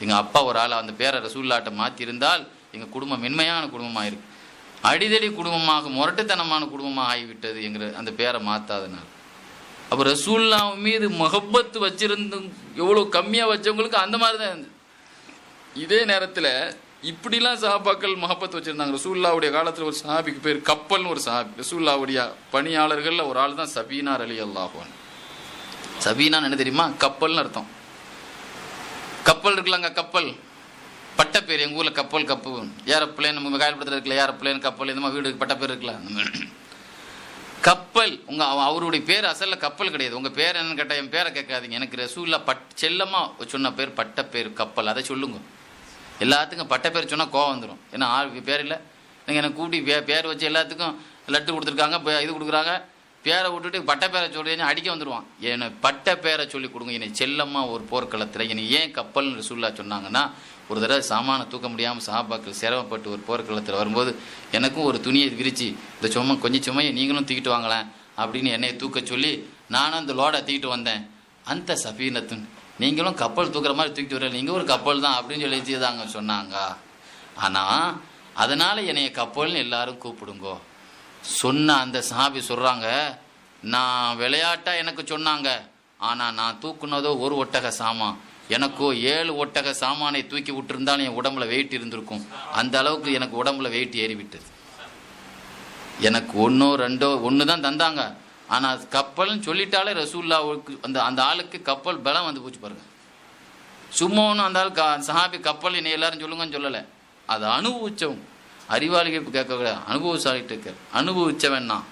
Speaker 1: எங்கள் அப்பா ஒரு ஆள் அந்த பேரை ரசூலுல்லாஹ்ட்ட மாற்றியிருந்தால் எங்கள் குடும்பம் மென்மையான குடும்பமாக இருக்கு. அடிதடி குடும்பமாக முரட்டுத்தனமான குடும்பமாக ஆகிவிட்டது என்கிற அந்த பேரை மாற்றாதனால். அப்போ ரசூல்லா மீது மஹப்பத்து வச்சிருந்து எவ்வளோ கம்மியாக வச்சவங்களுக்கு அந்த மாதிரி தான் இருந்தது. இதே நேரத்தில் இப்படிலாம் சஹாபாக்கள் மஹப்பத் வச்சுருந்தாங்க. ரசூல்லாவுடைய காலத்தில் ஒரு சஹாபிக்கு பேர் கப்பல்னு ஒரு சஹாபி, ரசூல்லாவுடைய பணியாளர்களில் ஒரு ஆள் தான் சபீனா ரலியல்லாஹு அன்ஹா. சபீனான்னு என்ன தெரியுமா? கப்பல்னு அர்த்தம். கப்பல் இருக்கலாங்க, கப்பல் பட்ட பேர். எங்கள் ஊரில் கப்பல் கப்பு ஏரோப்ளேன், நம்ம காயல்படுத்துறது இருக்குல்ல, ஏரோப்ளேன் கப்பல், இந்த மாதிரி வீடு பட்ட பேர் இருக்குல்ல, அந்த மாதிரி கப்பல். அவருடைய பேர் அசலில் கப்பல் கிடையாது. உங்கள் பேர் என்னன்னு கேட்டால் என் பேரை கேட்காதீங்க. எனக்கு ரசூல்லா செல்லமாக சொன்ன பேர் பட்ட பேர் கப்பல். அதை சொல்லுங்க. எல்லாத்துக்கும் பட்ட பேர் சொன்னால் கோவம் வந்துடும். ஏன்னா பேர் இல்லை, நீங்கள் எனக்கு கூட்டி பேர் வச்சு எல்லாத்துக்கும் லட்டு கொடுத்துருக்காங்க, இது கொடுக்குறாங்க, பேரை விட்டுட்டு பட்ட பேரை சொல்லி அடிக்க வந்துடுவான். என்னை பட்ட பேரை சொல்லி கொடுங்க. என்னை செல்லமாக ஒரு போர்க்களத்தில் என்னை ஏன் கப்பல்னு ரசூல்லா சொன்னாங்கன்னா, ஒரு தடவை சாமானை தூக்க முடியாமல் சஹாபாக்கள் சிரமப்பட்டு ஒரு போர்க்களத்தில் வரும்போது எனக்கும் ஒரு துணியை விரித்து இந்த கொஞ்சம் சுமையை நீங்களும் தூக்கிட்டு வாங்கலாம் அப்படின்னு என்னை தூக்க சொல்லி நானும் அந்த லோடை தூக்கிட்டு வந்தேன். அந்த சஃபீனத்துன், நீங்களும் கப்பல் தூக்குற மாதிரி தூக்கிட்டு வர, நீங்கள் ஒரு கப்பல் தான் அப்படின்னு சொல்லி தாங்க சொன்னாங்க. ஆனால் அதனால் என்னைய கப்பல்னு எல்லாரும் கூப்பிடுங்கோ சொன்ன அந்த சஹாபி சொல்கிறாங்க, நான் விளையாட்டாக எனக்கு சொன்னாங்க, ஆனால் நான் தூக்குனதோ ஒரு ஒட்டக சாமான், எனக்கோ 7 ஒட்டக சாமானை தூக்கி விட்டுருந்தாலும் என் உடம்புல வெயிட் இருந்திருக்கும். அந்த அளவுக்கு எனக்கு உடம்புல வெயிட் ஏறிவிட்டது. எனக்கு 1 2 1 தான் தந்தாங்க, ஆனால் கப்பல்னு சொல்லிட்டாலே ரசூல்லாவுக்கு அந்த ஆளுக்கு கப்பல் பலம் வந்து போச்சு பாருங்க. சும்மா ஒன்றும் அந்த ஆள் சஹாபி கப்பல் என்னை எல்லாரும் சொல்லுங்கன்னு சொல்லலை, அதை அனுபவிச்சவங்க. அறிவாளிகள் கேட்க அனுபவசாலிட்டு இருக்க அனுபவிச்சவன் தான்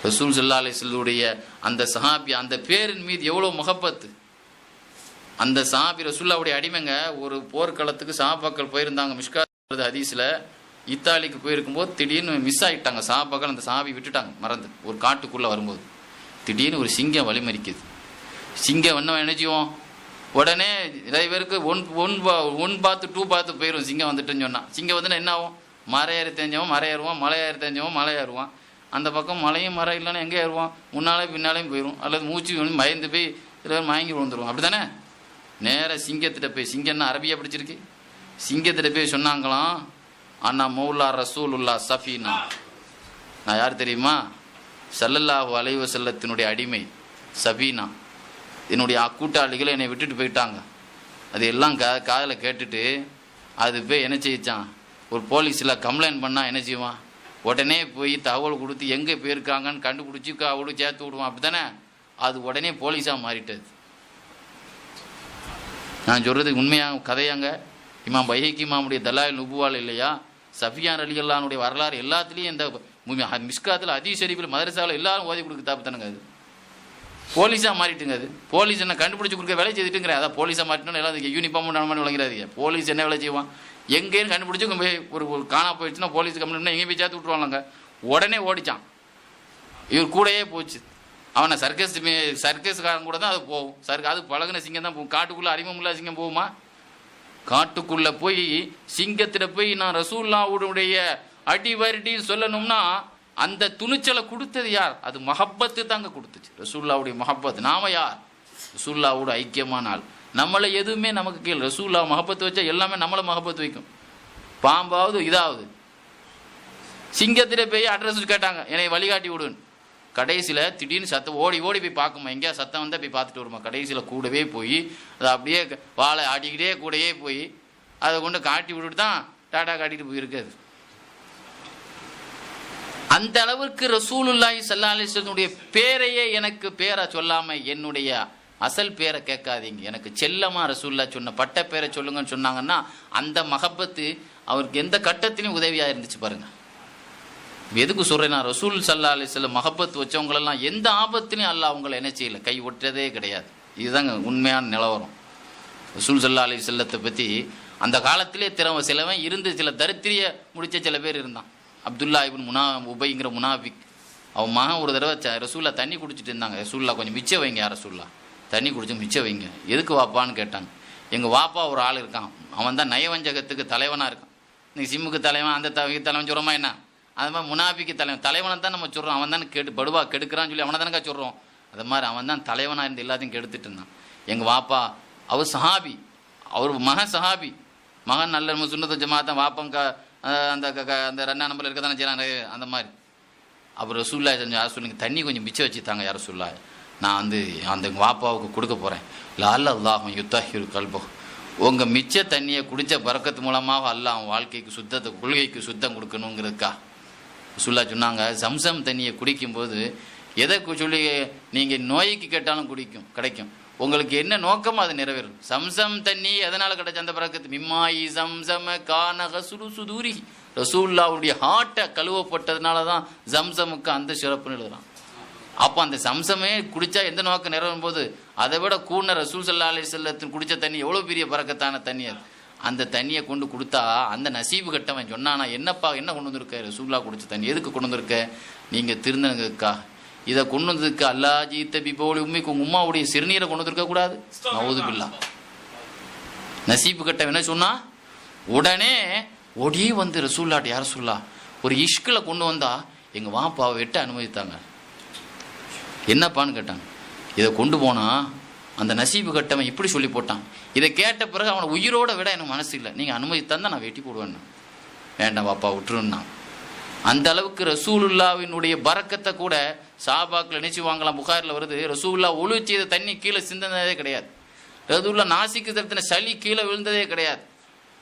Speaker 1: ரசூல் ஸல்லல்லாஹு அலைஹி வஸல்லம் அந்த சஹாபி. அந்த பேரின் மீது எவ்வளோ முகப்பத்து. அந்த சஹாபி ரசூல்லாவுடைய அடிமைங்க. ஒரு போர்க்களத்துக்கு சஹாபாக்கள் போயிருந்தாங்க. மிஷ்காத் ஹதீஸில் இத்தாலிக்கு போயிருக்கும்போது திடீர்னு மிஸ் ஆகிட்டாங்க சஹாபாக்கள். அந்த சஹாபி விட்டுட்டாங்க மறந்து. ஒரு காட்டுக்குள்ளே வரும்போது திடீர்னு ஒரு சிங்கம் வழிமறிக்குது. சிங்கம் என்ன செய்வோம், உடனே நிறைய பேருக்கு ஒன் பார்த்து 2 பார்த்து போயிடும். சிங்கம் வந்துட்டுன்னு சொன்னால் சிங்கம் வந்துன்னா என்ன ஆகும், மலை ஏறி தெரிஞ்சவன் மலை ஏறுவான், மலை ஏறி தெரிஞ்சவன் மலை ஏறுவான். அந்த பக்கம் மலையும் மரம் இல்லைன்னா எங்கே ஏறுவான், முன்னாலே பின்னாலேயும் போயிடும். அல்லது மூச்சு பயந்து போய் சில பேர் மயங்கி விழுந்துருவோம். அப்படி தானே? நேராக சிங்கத்திட்ட போய், சிங்கம்னா அரபியா பிடிச்சிருக்கு, சிங்கத்திட்ட போய் சொன்னாங்களாம், அண்ணா மௌலா ரசூலுல்லா சஃபீனா, நான் யார் தெரியுமா, ஸல்லல்லாஹு அலைஹி வஸல்லத்தினுடைய அடிமை சஃபீனா, என்னுடைய கூட்டாளிகளை என்னை விட்டுட்டு போயிட்டாங்க. அது எல்லாம் காதில் கேட்டுட்டு அது போய் என்ன செய்யிச்சான், ஒரு போலீஸில் கம்ப்ளைண்ட் பண்ணால் என்ன செய்வான், உடனே போய் தகவல் கொடுத்து எங்கே போயிருக்காங்கன்னு கண்டுபிடிச்சி அவளுக்கு சேர்த்து விடுவான். அப்படி தானே? அது உடனே போலீஸாக மாறிட்டது. நான் சொல்கிறது உண்மையாக கதையாங்க. இமாம் பைஹக்கி இமாமுடைய தலாயில் நுபுவால் இல்லையா, சஃபியான் ரலியல்லாஹுடைய வரலாறு எல்லாத்துலேயும் இந்த மிஷ்காத்தில் ஹதீஸ் ஷரீஃபில் மதரசாவில் எல்லாரும் ஓதி கொடுக்க தாப்பு தானுங்க. அது போலீஸாக மாறிட்டுங்க. அது போலீஸ் என்ன கண்டுபிடிச்சி கொடுக்க வேலை செய்துட்டுங்கிறேன். அதான் போலீஸாக மாறிட்டோன்னு எல்லாம் யூனிஃபார்ம் நம்ம விளங்கிறாதீங்க. போலீஸ் என்ன வேலை செய்வான், எங்கேன்னு கண்டுபிடிச்சி போய் ஒரு காணா போயிடுச்சுன்னா போலீஸ் கம்ப்ளைண்ட்னா எங்கேயும் போய் சேர்த்து விட்டுருவாங்க. உடனே ஓடிச்சான். இவர் கூடயே போச்சு. அவனை சர்க்கஸ்காரன் கூட தான் அது போகும். அது பழகின சிங்கம் தான் போகும். காட்டுக்குள்ளே அறிமுகமில்லா சிங்கம் போகுமா? காட்டுக்குள்ளே போய் சிங்கத்தில் போய் நான் ரசூலுல்லாஹ்வுடைய அடி வருடின்னு சொல்லணும்னா அந்த துணிச்சலை கொடுத்தது யார்? அது மஹப்பத்து தாங்க கொடுத்துச்சு, ரசூலுல்லாஹ்வுடைய மஹப்பத். நாம யார்? ரசூலுல்லாஹ்வோட ஐக்கியமான ஆள். நம்மளை எதுவுமே நமக்கு கீழ். ரசூலுல்லாஹ் மஹப்பத்து வச்சா எல்லாமே நம்மளை மஹப்பத்து வைக்கும். பாம்பாவது இதாவது. சிங்கத்திலே போய் அட்ரஸ் கேட்டாங்க, என்னை வழிகாட்டி விடுன்னு. கடைசியில் திடீர்னு சத்தம் ஓடி போய் பார்க்குமா, எங்கேயா சத்தம் வந்தால் போய் பார்த்துட்டு வருமா. கடைசியில் கூடவே போய் அதை அப்படியே வாழை ஆட்டிக்கிட்டே கூடயே போய் அதை கொண்டு காட்டி விட்டுட்டு தான் டாட்டா காட்டிட்டு போயிருக்காது. அந்த அளவுக்கு ரசூலுல்லாஹி ஸல்லல்லாஹு அலைஹி வஸல்லம் பேரையே எனக்கு பேரை சொல்லாமல் என்னுடைய அசல் பேரை கேட்காதீங்க, எனக்கு செல்லமாக ரசூலுல்லாஹ் சொன்ன பட்ட பேரை சொல்லுங்கன்னு சொன்னாங்கன்னா அந்த மஹப்பத்து அவருக்கு எந்த கட்டத்திலையும் உதவியாக இருந்துச்சு பாருங்க. எதுக்கு சொல்கிறேன், நான் ரசூல் ஸல்லல்லாஹு அலைஹி வஸல்லம் மஹப்பத் வச்சவங்களெல்லாம் எந்த ஆபத்துலையும் அல்லாஹ் அவங்கள என்ன செய்யலை, கை ஒற்றதே கிடையாது. இதுதாங்க உண்மையான நிலவரம். ரசூல் ஸல்லல்லாஹு அலைஹி வஸல்லத்தை பற்றி அந்த காலத்திலே சிலவன் இருந்து சில தரித்திரிய முடித்த சில பேர் இருந்தான். அப்துல்லா இப்னு உபைங்கிற முனாஃபிக். அவன் மகன் ஒரு தடவை ரசூல்லா தண்ணி குடிச்சிட்டு இருந்தாங்க. ரசூல்லா கொஞ்சம் மிச்சம் வைங்க, ரசூல்லா தண்ணி குடிச்சு மிச்சம் வைங்க. எதுக்கு வாப்பான்னு கேட்டாங்க. எங்கள் வாப்பா ஒரு ஆள் இருக்கான், அவன் தான் நயவஞ்சகத்துக்கு தலைவனாக இருக்கான். இன்னைக்கு சிம்முக்கு தலைவன் அந்த தலைவன் சொல்கிறோமா என்ன, அது மாதிரி முனாஃபிக்கு தலைவனை தான் நம்ம சொல்கிறோம். அவன் தான் படுவா கெடுக்கிறான்னு சொல்லி அவனை தானக்கா சொல்கிறோம். அது மாதிரி அவன் தான் தலைவனாக இருந்து எல்லாத்தையும் கெடுத்துட்டு இருந்தான். எங்கள் வாப்பா அவர் சஹாபி, அவர் மகன் சஹாபி, மகன் நல்ல சுன்னத்து ஜமாத்தான், வாப்பங்க அந்த அந்த 2 நம்பர் இருக்க தானே செய்யறாங்க. அந்த மாதிரி அவர் ரசூலுல்லாஹ் யார் சொல்லுங்க, தண்ணி கொஞ்சம் மிச்சம் வச்சுத்தாங்க யார் ரசூலுல்லாஹ். நான் அந்த வாப்பாவுக்கு கொடுக்க போகிறேன். லால்ல அல்லாஹும் யுத்தாஹிரு கல்போ, உங்கள் மிச்ச தண்ணியை குடித்த பறக்கத்து மூலமாக அல்லாஹ் அவன் வாழ்க்கைக்கு கொள்கைக்கு சுத்தம் கொடுக்கணுங்கிறதுக்கா ரசூலுல்லாஹ் சொன்னாங்க. சம்சம் தண்ணியை குடிக்கும்போது எதை சொல்லி நீங்கள் நோய்க்கு கேட்டாலும் கிடைக்கும். உங்களுக்கு என்ன நோக்கமோ அது நிறைவேறும். சம்சம் தண்ணி எதனால் கிடைச்ச அந்த பறக்கத்து? மிம்மாயி சம்சம கானக சுதூரி, ரசூலுல்லாஹ்வுடைய ஹார்ட்டை கழுவப்பட்டதுனால தான் ஜம்சமுக்கு அந்த சிறப்புன்னு எழுதுறான். அப்போ அந்த சம்சமே குடித்தா எந்த நோக்கம் நிறைவேறும் போது அதை விட கூன ரசூல் ஸல்லல்லாஹு அலைஹி வஸல்லம் குடித்த தண்ணி எவ்வளோ பெரிய பறக்கத்தான தண்ணி அது. அந்த தண்ணியை கொண்டு கொடுத்தா அந்த நசீபு கட்டவன் சொன்னானா, என்னப்பா என்ன கொண்டு வந்திருக்க? ரசூலுல்லாஹ் குடித்த தண்ணி எதுக்கு கொண்டு வந்திருக்க? நீங்கள் திருந்தனுக்கா இதை கொண்டு வந்ததுக்கு அல்லா ஜீத்த பிபோலி உண்மைக்கு உங்கள் உம்மாவுடைய சிறுநீரை கொண்டு வந்திருக்க கூடாது. நவுது பில்லா. நசீபு கட்டவன் என்ன சொன்னா, உடனே ஒடி வந்து ரசூலுல்லாஹ் யார் சொல்லா ஒரு இஷ்கில் கொண்டு வந்தா எங்கள் வாப்பாவை வெட்ட அனுமதித்தாங்க. என்னப்பான்னு கேட்டாங்க. இதை கொண்டு போனால் அந்த நசீபு கட்டவன் இப்படி சொல்லி போட்டான். இதை கேட்ட பிறகு அவனை உயிரோட விட எனக்கு மனசு இல்லை, நீங்கள் அனுமதித்தான் நான் வெட்டி போடுவேன். வேண்டாம் வாப்பா விட்டுருன்னா. அந்த அளவுக்கு ரசூலுல்லாவினுடைய பரக்கத்தை கூட சாபாக்கள் நினைச்சு வாங்கலாம். புகாரில் வருது, ரசூலுல்லாஹ் ஒழு செய்த தண்ணி கீழே சிந்தனதே கிடையாது. ரசூலுல்லாஹ் நாசிக்கு தரத்தின சளி கீழே விழுந்ததே கிடையாது.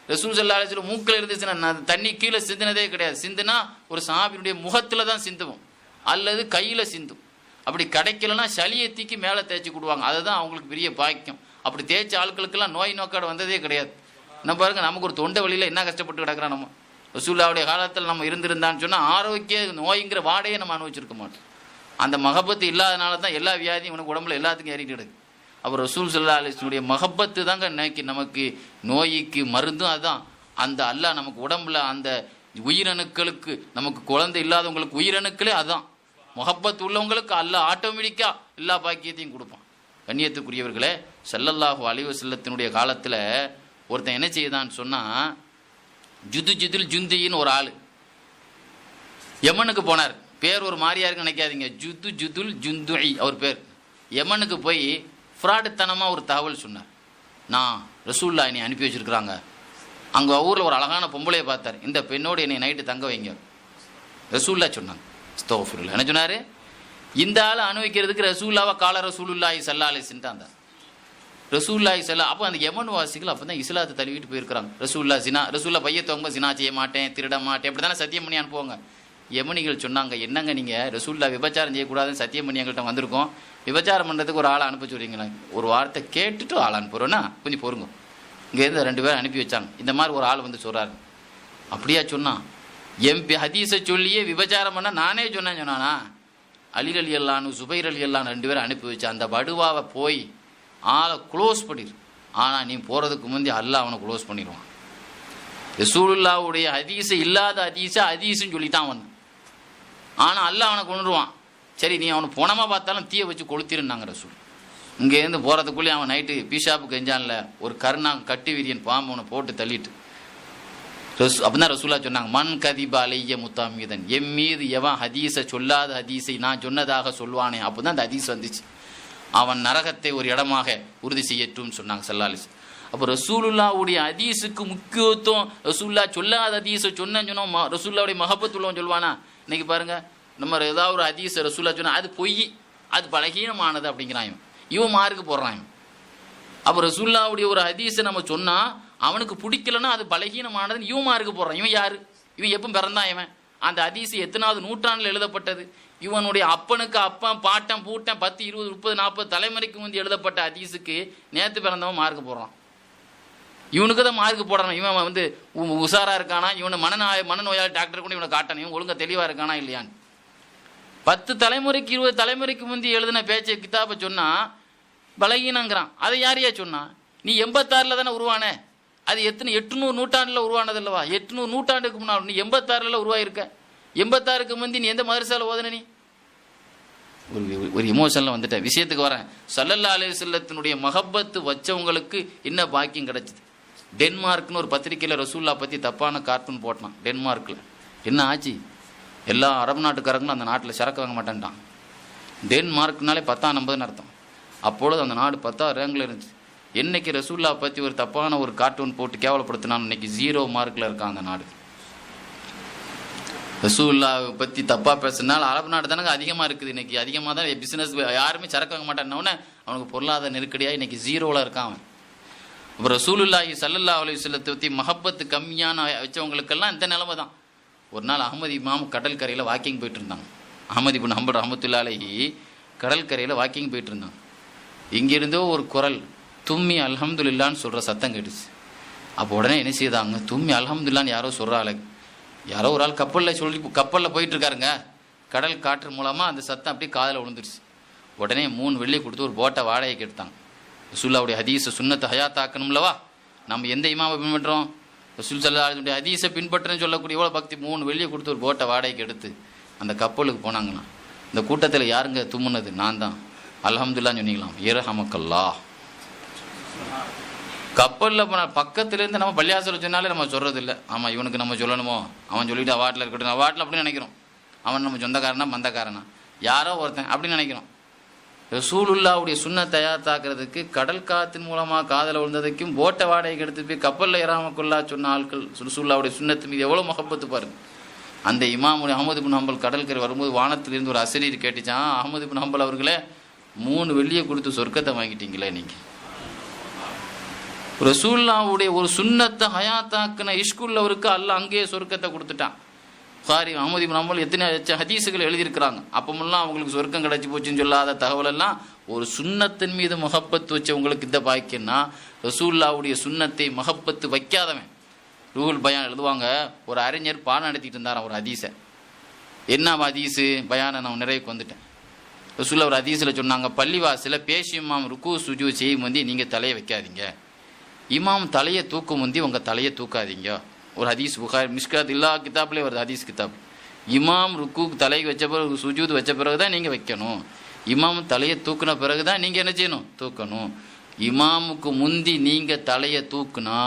Speaker 1: ரசூல் ஸல்லல்லாஹு அலைஹி வஸல்லம் மூக்கில் இருந்துச்சுன்னா தண்ணி கீழே சிந்தினதே கிடையாது. சிந்துனா ஒரு சஹாபியினுடைய முகத்தில் தான் சிந்துவோம் அல்லது கையில் சிந்தும். அப்படி கிடைக்கலன்னா சளியை தூக்கி மேலே தேய்ச்சி கொடுவாங்க. அதுதான் அவங்களுக்கு பெரிய பாக்கியம். அப்படி தேய்ச்ச ஆட்களுக்கெல்லாம் நோய் நோக்காடு வந்ததே கிடையாது. நம்ம பாருங்க, நமக்கு ஒரு தொண்டை வழியில் என்ன கஷ்டப்பட்டு கிடக்கிறோம். நம்ம ரசூலுல்லாஹ்வுடைய காலத்தில் நம்ம இருந்திருந்தான்னு சொன்னால் ஆரோக்கிய நோய்ங்கிற வாடையே நம்ம அனுபவிச்சிருக்க மாட்டோம். அந்த மஹப்பத்து இல்லாதனால தான் எல்லா வியாதியும் உனக்கு உடம்புல எல்லாத்துக்கும் ஏறிட்டு கிடக்கு. அப்புறம் ரசூல் ஸல்லல்லாஹு அலைஹி வஸல்லம் மஹப்பத்து தாங்க இன்னைக்கு நமக்கு நோய்க்கு மருந்தும். அதுதான் அந்த அல்லாஹ் நமக்கு உடம்புல அந்த உயிரணுக்களுக்கு, நமக்கு குழந்தை இல்லாதவங்களுக்கு உயிரணுக்களே அதுதான். முஹப்பத் உள்ளவங்களுக்கு அல்லாஹ் ஆட்டோமேட்டிக்காக எல்லா பாக்கியத்தையும் கொடுப்பான். கண்ணியத்துக்குரியவர்களே, ஸல்லல்லாஹு அலைஹி வஸல்லத்தினுடைய காலத்தில் ஒருத்தன் என்ன செய்தான்னு சொன்னால், ஜுதுல் ஜுந்தின்னு ஒரு ஆள் யமனுக்கு போனார். பேர் ஒரு மாதிரியா இருக்கு நினைக்காதீங்க, ஜுதுல் ஜுந்துஇ அவர் பேர். யமனுக்கு போய் ஃப்ராடுத்தனமாக ஒரு தகவல் சொன்னார். நான் ரசூலுல்லாஹ் என்னை அனுப்பி வச்சுருக்குறாங்க. அங்கே ஊரில் ஒரு அழகான பொம்பளையை பார்த்தார். இந்த பெண்ணோடு என்னை நைட்டு தங்க வைங்க. ரசூலுல்லாஹ் சொன்னாங்க. அஸ்தக்ஃபிருல்லாஹ். என்ன சொன்னார்? இந்த ஆளை அனுபவிக்கிறதுக்கு ரசூலுல்லாஹ் கால ரசூலுல்லாஹி ஸல்லல்லாஹு அலைஹி வஸல்லம் அந்த ரசூலுல்லாஹி ஸல்லல்லாஹு. அப்போ அந்த யமன் வாசிகள் அப்போ தான் இஸ்லாத்தை தழுவிட்டு போயிருக்கிறாங்க. ரசூலுல்லாஹ் பையத்தவங்க ஜினா செய்ய மாட்டேன், திருட மாட்டேன், அப்படி தானே சத்தியம் பண்ணி அனுப்புவாங்க. யமனிகள் சொன்னாங்க, என்னங்க நீங்கள் ரசூலுல்லாஹ் விபச்சாரம் செய்யக்கூடாதுன்னு சத்தியம் பண்ணி எங்கள்கிட்ட வந்திருக்கோம், விபச்சாரம் பண்ணுறதுக்கு ஒரு ஆளை அனுப்ப சொல்றீங்களா? ஒரு வார்த்தை கேட்டுட்டு ஆள் அனுப்புகிறோன்னா கொஞ்சம் பொறுங்க. இங்கேருந்து 2 பேர் அனுப்பி வச்சாங்க. இந்த மாதிரி ஒரு ஆள் வந்து சொல்கிறாரு. அப்படியா சொன்னான்? ஹதீஸை சொல்லியே விபச்சாரம் பண்ண நானே சொன்னானா? அலி ரலியல்லாஹு சுபைர் ரலியல்லாஹு 2 பேரை அனுப்பி வச்சு அந்த படுவாவை போய் ஆளை க்ளோஸ் பண்ணிடு. ஆனால் நீ போகிறதுக்கு முந்தைய அல்லாஹ் அவனை க்ளோஸ் பண்ணிடுவான். ரசூலுல்லாஹ்வுடைய ஹதீஸை இல்லாத ஹதீஸுன்னு சொல்லித்தான் அவன். ஆனால் அல்லாஹ் அவனை கொண்டுருவான். சரி, நீ அவனை போனமாக பார்த்தாலும் தீயை வச்சு கொளுத்திருந்தாங்க ரசூல். இங்கேருந்து போகிறதுக்குள்ளேயே அவன் நைட்டு பீஷாப்புக்கு கெஞ்சான்ல ஒரு கட்டி விரியன் பாம்பு அவனை போட்டு தள்ளிட்டு அப்படிதான் ரசூலுல்லாஹ் சொன்னாங்க, மன் கதிபா அலைய முத்தாமிதன், எம் மீது எவன் ஹதீஸை சொல்லாத ஹதீஸை நான் சொன்னதாக சொல்வானே, அப்போ தான் அந்த ஹதீஸ் வந்துச்சு, அவன் நரகத்தை ஒரு இடமாக உறுதி செய்யட்டும்னு சொன்னாங்க ஸல்லல்லாஹு அலைஹி வஸல்லம். அப்போ ரசூலுல்லாஹ்வுடைய ஹதீஸுக்கு முக்கியத்துவம். ரசூலுல்லாஹ் சொல்லாத ஹதீஸை சொன்னோம் ரசூலுல்லாஹ்வுடைய மஹப்பத் உள்ளவன் சொல்வானா? இன்னைக்கு பாருங்க, நம்ம ஏதாவது ஒரு ஹதீஸை ரசூலுல்லாஹ் சொன்னால் அது பொய், அது பலகீனமானது அப்படிங்கிறான். இவன் மார்க்கு போடுறான். அப்போ ரசூலுல்லாஹ்வுடைய ஒரு ஹதீஸை நம்ம சொன்னால் அவனுக்கு பிடிக்கலன்னா அது பலகீனமானதுன்னு இவன் மார்க்கு போடுறான். இவன் யாரு? இவன் எப்போ பிறந்தான்? இவன் அந்த ஹதீஸ் எத்தனாவது நூற்றாண்டில் எழுதப்பட்டது? இவனுடைய அப்பனுக்கு அப்பன் பாட்டன் பூட்டன் 10 20 30 40 தலைமுறைக்கு முந்தி எழுதப்பட்ட ஹதீஸுக்கு நேற்று பிறந்தவன் மார்க்கு போடுறான். இவனுக்கு தான் மார்க்கு போடுறான். இவன் வந்து உஷாரா இருக்கானா, இவனை மனநோயாளி டாக்டர் கூட இவனை காட்டணும், இவன் ஒழுங்கா தெளிவா இருக்கானா இல்லையான்னு. 10 தலைமுறைக்கு 20 தலைமுறைக்கு முந்தி எழுதின பேச்சை கிதாபை சொன்னா பலகீனங்கிறான். அதை யாரையா சொன்னா? நீ 86 தானே உருவானே, அது 800 நூற்றாண்டுல உருவானது இல்லவா? 800 நூற்றாண்டுக்கு முன்னாடி நீ 86 உருவாயிருக்க. 86க்கு முந்தி நீ எந்த மதரசால ஓதுன? நீ ஒரு இமோஷனில் வந்துட்டேன். விஷயத்துக்கு வரேன். ஸல்லல்லாஹு அலைஹி வஸல்லத்தினுடைய மஹப்பத்து வச்சவங்களுக்கு என்ன பாக்கியம் கிடைச்சிது? டென்மார்க்னு ஒரு பத்திரிக்கையில் ரசூலுல்லாஹ் பற்றி தப்பான கார்ட்டூன் போட்டான். டென்மார்க்கில் என்ன ஆச்சு? எல்லா அரபு நாட்டுக்காரங்களும் அந்த நாட்டில் சரக்கு வாங்க மாட்டேன்ட்டான். டென்மார்க்னாலே 10ஆம் நம்பர்னு அர்த்தம். அப்பொழுது அந்த நாடு 10ஆம் ரேங்கில் இருந்துச்சு. என்னைக்கு ரசூலுல்லாஹ் பற்றி ஒரு தப்பான ஒரு கார்ட்டூன் போட்டு கேவலப்படுத்தினான், இன்னைக்கு 0 மார்க்கில் இருக்கான் அந்த நாடு. ரசூலுல்லாஹ் பற்றி தப்பாக பேசுனால அரபு நாடு தானங்க அதிகமாக இருக்குது. இன்றைக்கி அதிகமாக தான் பிஸ்னஸ், யாருமே சரக்கு வாங்க மாட்டான்னொன்னே அவனுக்கு பொருளாதார நெருக்கடியாக இன்றைக்கி ஜீரோவில் இருக்கான் அவன். இப்போ ரசூலுல்லாஹி ஸல்லல்லாஹு அலைஹி வஸல்லத்தை பற்றி மஹப்பத்து கம்மியான வச்சவங்களுக்கெல்லாம் இந்த நிலைமை தான். ஒரு நாள் அஹ்மது இமாம் கடற்கரையில் வாக்கிங் போயிட்டு இருந்தாங்க. அஹ்மது இப்னு ஹம்பல் ரஹ்மத்துல்லாஹி அலைஹி கடற்கரையில் வாக்கிங் போயிட்டு இருந்தாங்க. இங்கிருந்தோ ஒரு குரல் தும்மி அல்ஹம்துலில்லான்னு சொல்கிற சத்தம் கேட்டுச்சு. அப்போ உடனே என்ன செய்தாங்க, தும்மி அல்ஹம்துலில்லான்னு யாரோ சொல்கிறாள், யாரோ ஒரு ஆள் கப்பலில் போயிட்டுருக்காருங்க, கடல் காற்று மூலமாக அந்த சத்தம் அப்படியே காதில் விழுந்துருச்சு. உடனே 3 வெள்ளி கொடுத்து ஒரு போட்டை வாடகைக்கு எடுத்தாங்க. ரசூலுல்லாஹ்வுடைய ஹதீஸை சுன்னத்தை ஹயாத்தாக்கணும்லவா, நம்ம எந்த இமாமை பின்பற்றுறோம், ரசூல் ஸல்லல்லாஹு அலைஹி வஸல்லம் ஹதீஸை பின்பற்றுன்னு சொல்லக்கூடிய எவ்வளோ பக்தி, 3 வெள்ளியை கொடுத்து ஒரு போட்டை வாடகைக்கு எடுத்து அந்த கப்பலுக்கு போனாங்கண்ணா. இந்த கூட்டத்தில் யாருங்க தும்முனது? நான் தான். அல்ஹம்துலில்லாஹ்னு சொன்னீங்களாம். இரஹமக்கல்லாஹ். கப்பலில் போனால் பக்கத்துலேருந்து நம்ம பள்ளியாசல் சொன்னாலே நம்ம சொல்கிறது இல்லை. ஆமாம், இவனுக்கு நம்ம சொல்லணுமோ, அவன் சொல்லிட்டு அவாட்டில் இருக்கட்டும், அவாட்டில் அப்படின்னு நினைக்கிறோம். அவன் நம்ம சொந்தக்காரனா மந்தக்காரனா யாரோ ஒருத்தன் அப்படின்னு நினைக்கிறோம். ரசூலுல்லாஹ்வுடைய சுன்னத்தை தயாத்தாக்குறதுக்கு கடல் காத்தின் மூலமாக காதல் விழுந்ததுக்கும் போட்டை வாடகைக்கு எடுத்து போய் கப்பலில் இராமக்குள்ளா சொன்ன ஆட்கள் ரசூலுல்லாஹ்வுடைய சுன்னத்து மீது எவ்வளோ மஹப்பத்து பாருங்க. அந்த இமாமுடைய அஹ்மது இப்னு ஹம்பல் கடற்கரை வரும்போது வானத்திலிருந்து ஒரு அசரீர் கேட்டுச்சான், அஹ்மது இப்னு ஹம்பல் அவர்களே 3 வெள்ளியை கொடுத்து சொர்க்கத்தை வாங்கிட்டீங்களே நீங்கள். ரசூலுல்லாஹ்வுடைய ஒரு சுன்னத்தை ஹயாத்தாக்குன இஷ்குள்ளவருக்கு அல்லாஹ் அங்கேயே சொர்க்கத்தை கொடுத்துட்டான். புகாரி அஹ்மது இப்னு ஹம்பல் எத்தனை ஹதீஸுகள் எழுதியிருக்கிறாங்க. அப்பமெல்லாம் அவங்களுக்கு சொர்க்கம் கிடைச்சி போச்சுன்னு சொல்லாத தகவலெல்லாம் ஒரு சுன்னத்தின் மீது மஹப்பத்து வச்சவங்களுக்கு இந்த பாக்கியன்னா, ரசூலுல்லாஹ்வுடைய சுன்னத்தை மஹப்பத்து வைக்காதவன். ரூஹுல் பயான் எழுதுவாங்க, ஒரு அறிஞர் பாடம் நடத்திட்டு இருந்தாராம் ஒரு ஹதீஸை. என்ன ஹதீஸு பயானை நான் நிறைவுக்கு வந்துட்டேன். ரசூலுல்லாஹ் ஒரு ஹதீஸில் சொன்னாங்க, பள்ளிவாசலில் பேசி இமாம் ருக்கு சுஜூத் செய்யும் முந்தி நீங்கள் தலையை வைக்காதீங்க, இமாம் தலையை தூக்கும் முந்தி உங்கள் தலையை தூக்காதீங்க. ஒரு ஹதீஸ் புகாரி மிஷ்காத் எல்லா கிதாப்லேயே வருது, ஹதீஸ் கிதாப். இமாம் ருக்கு தலைக்கு வச்ச பிறகு சுஜூத் வச்ச பிறகு தான் நீங்கள் வைக்கணும். இமாம் தலையை தூக்குன பிறகு தான் நீங்கள் என்ன செய்யணும், தூக்கணும். இமாமுக்கு முந்தி நீங்கள் தலையை தூக்குனா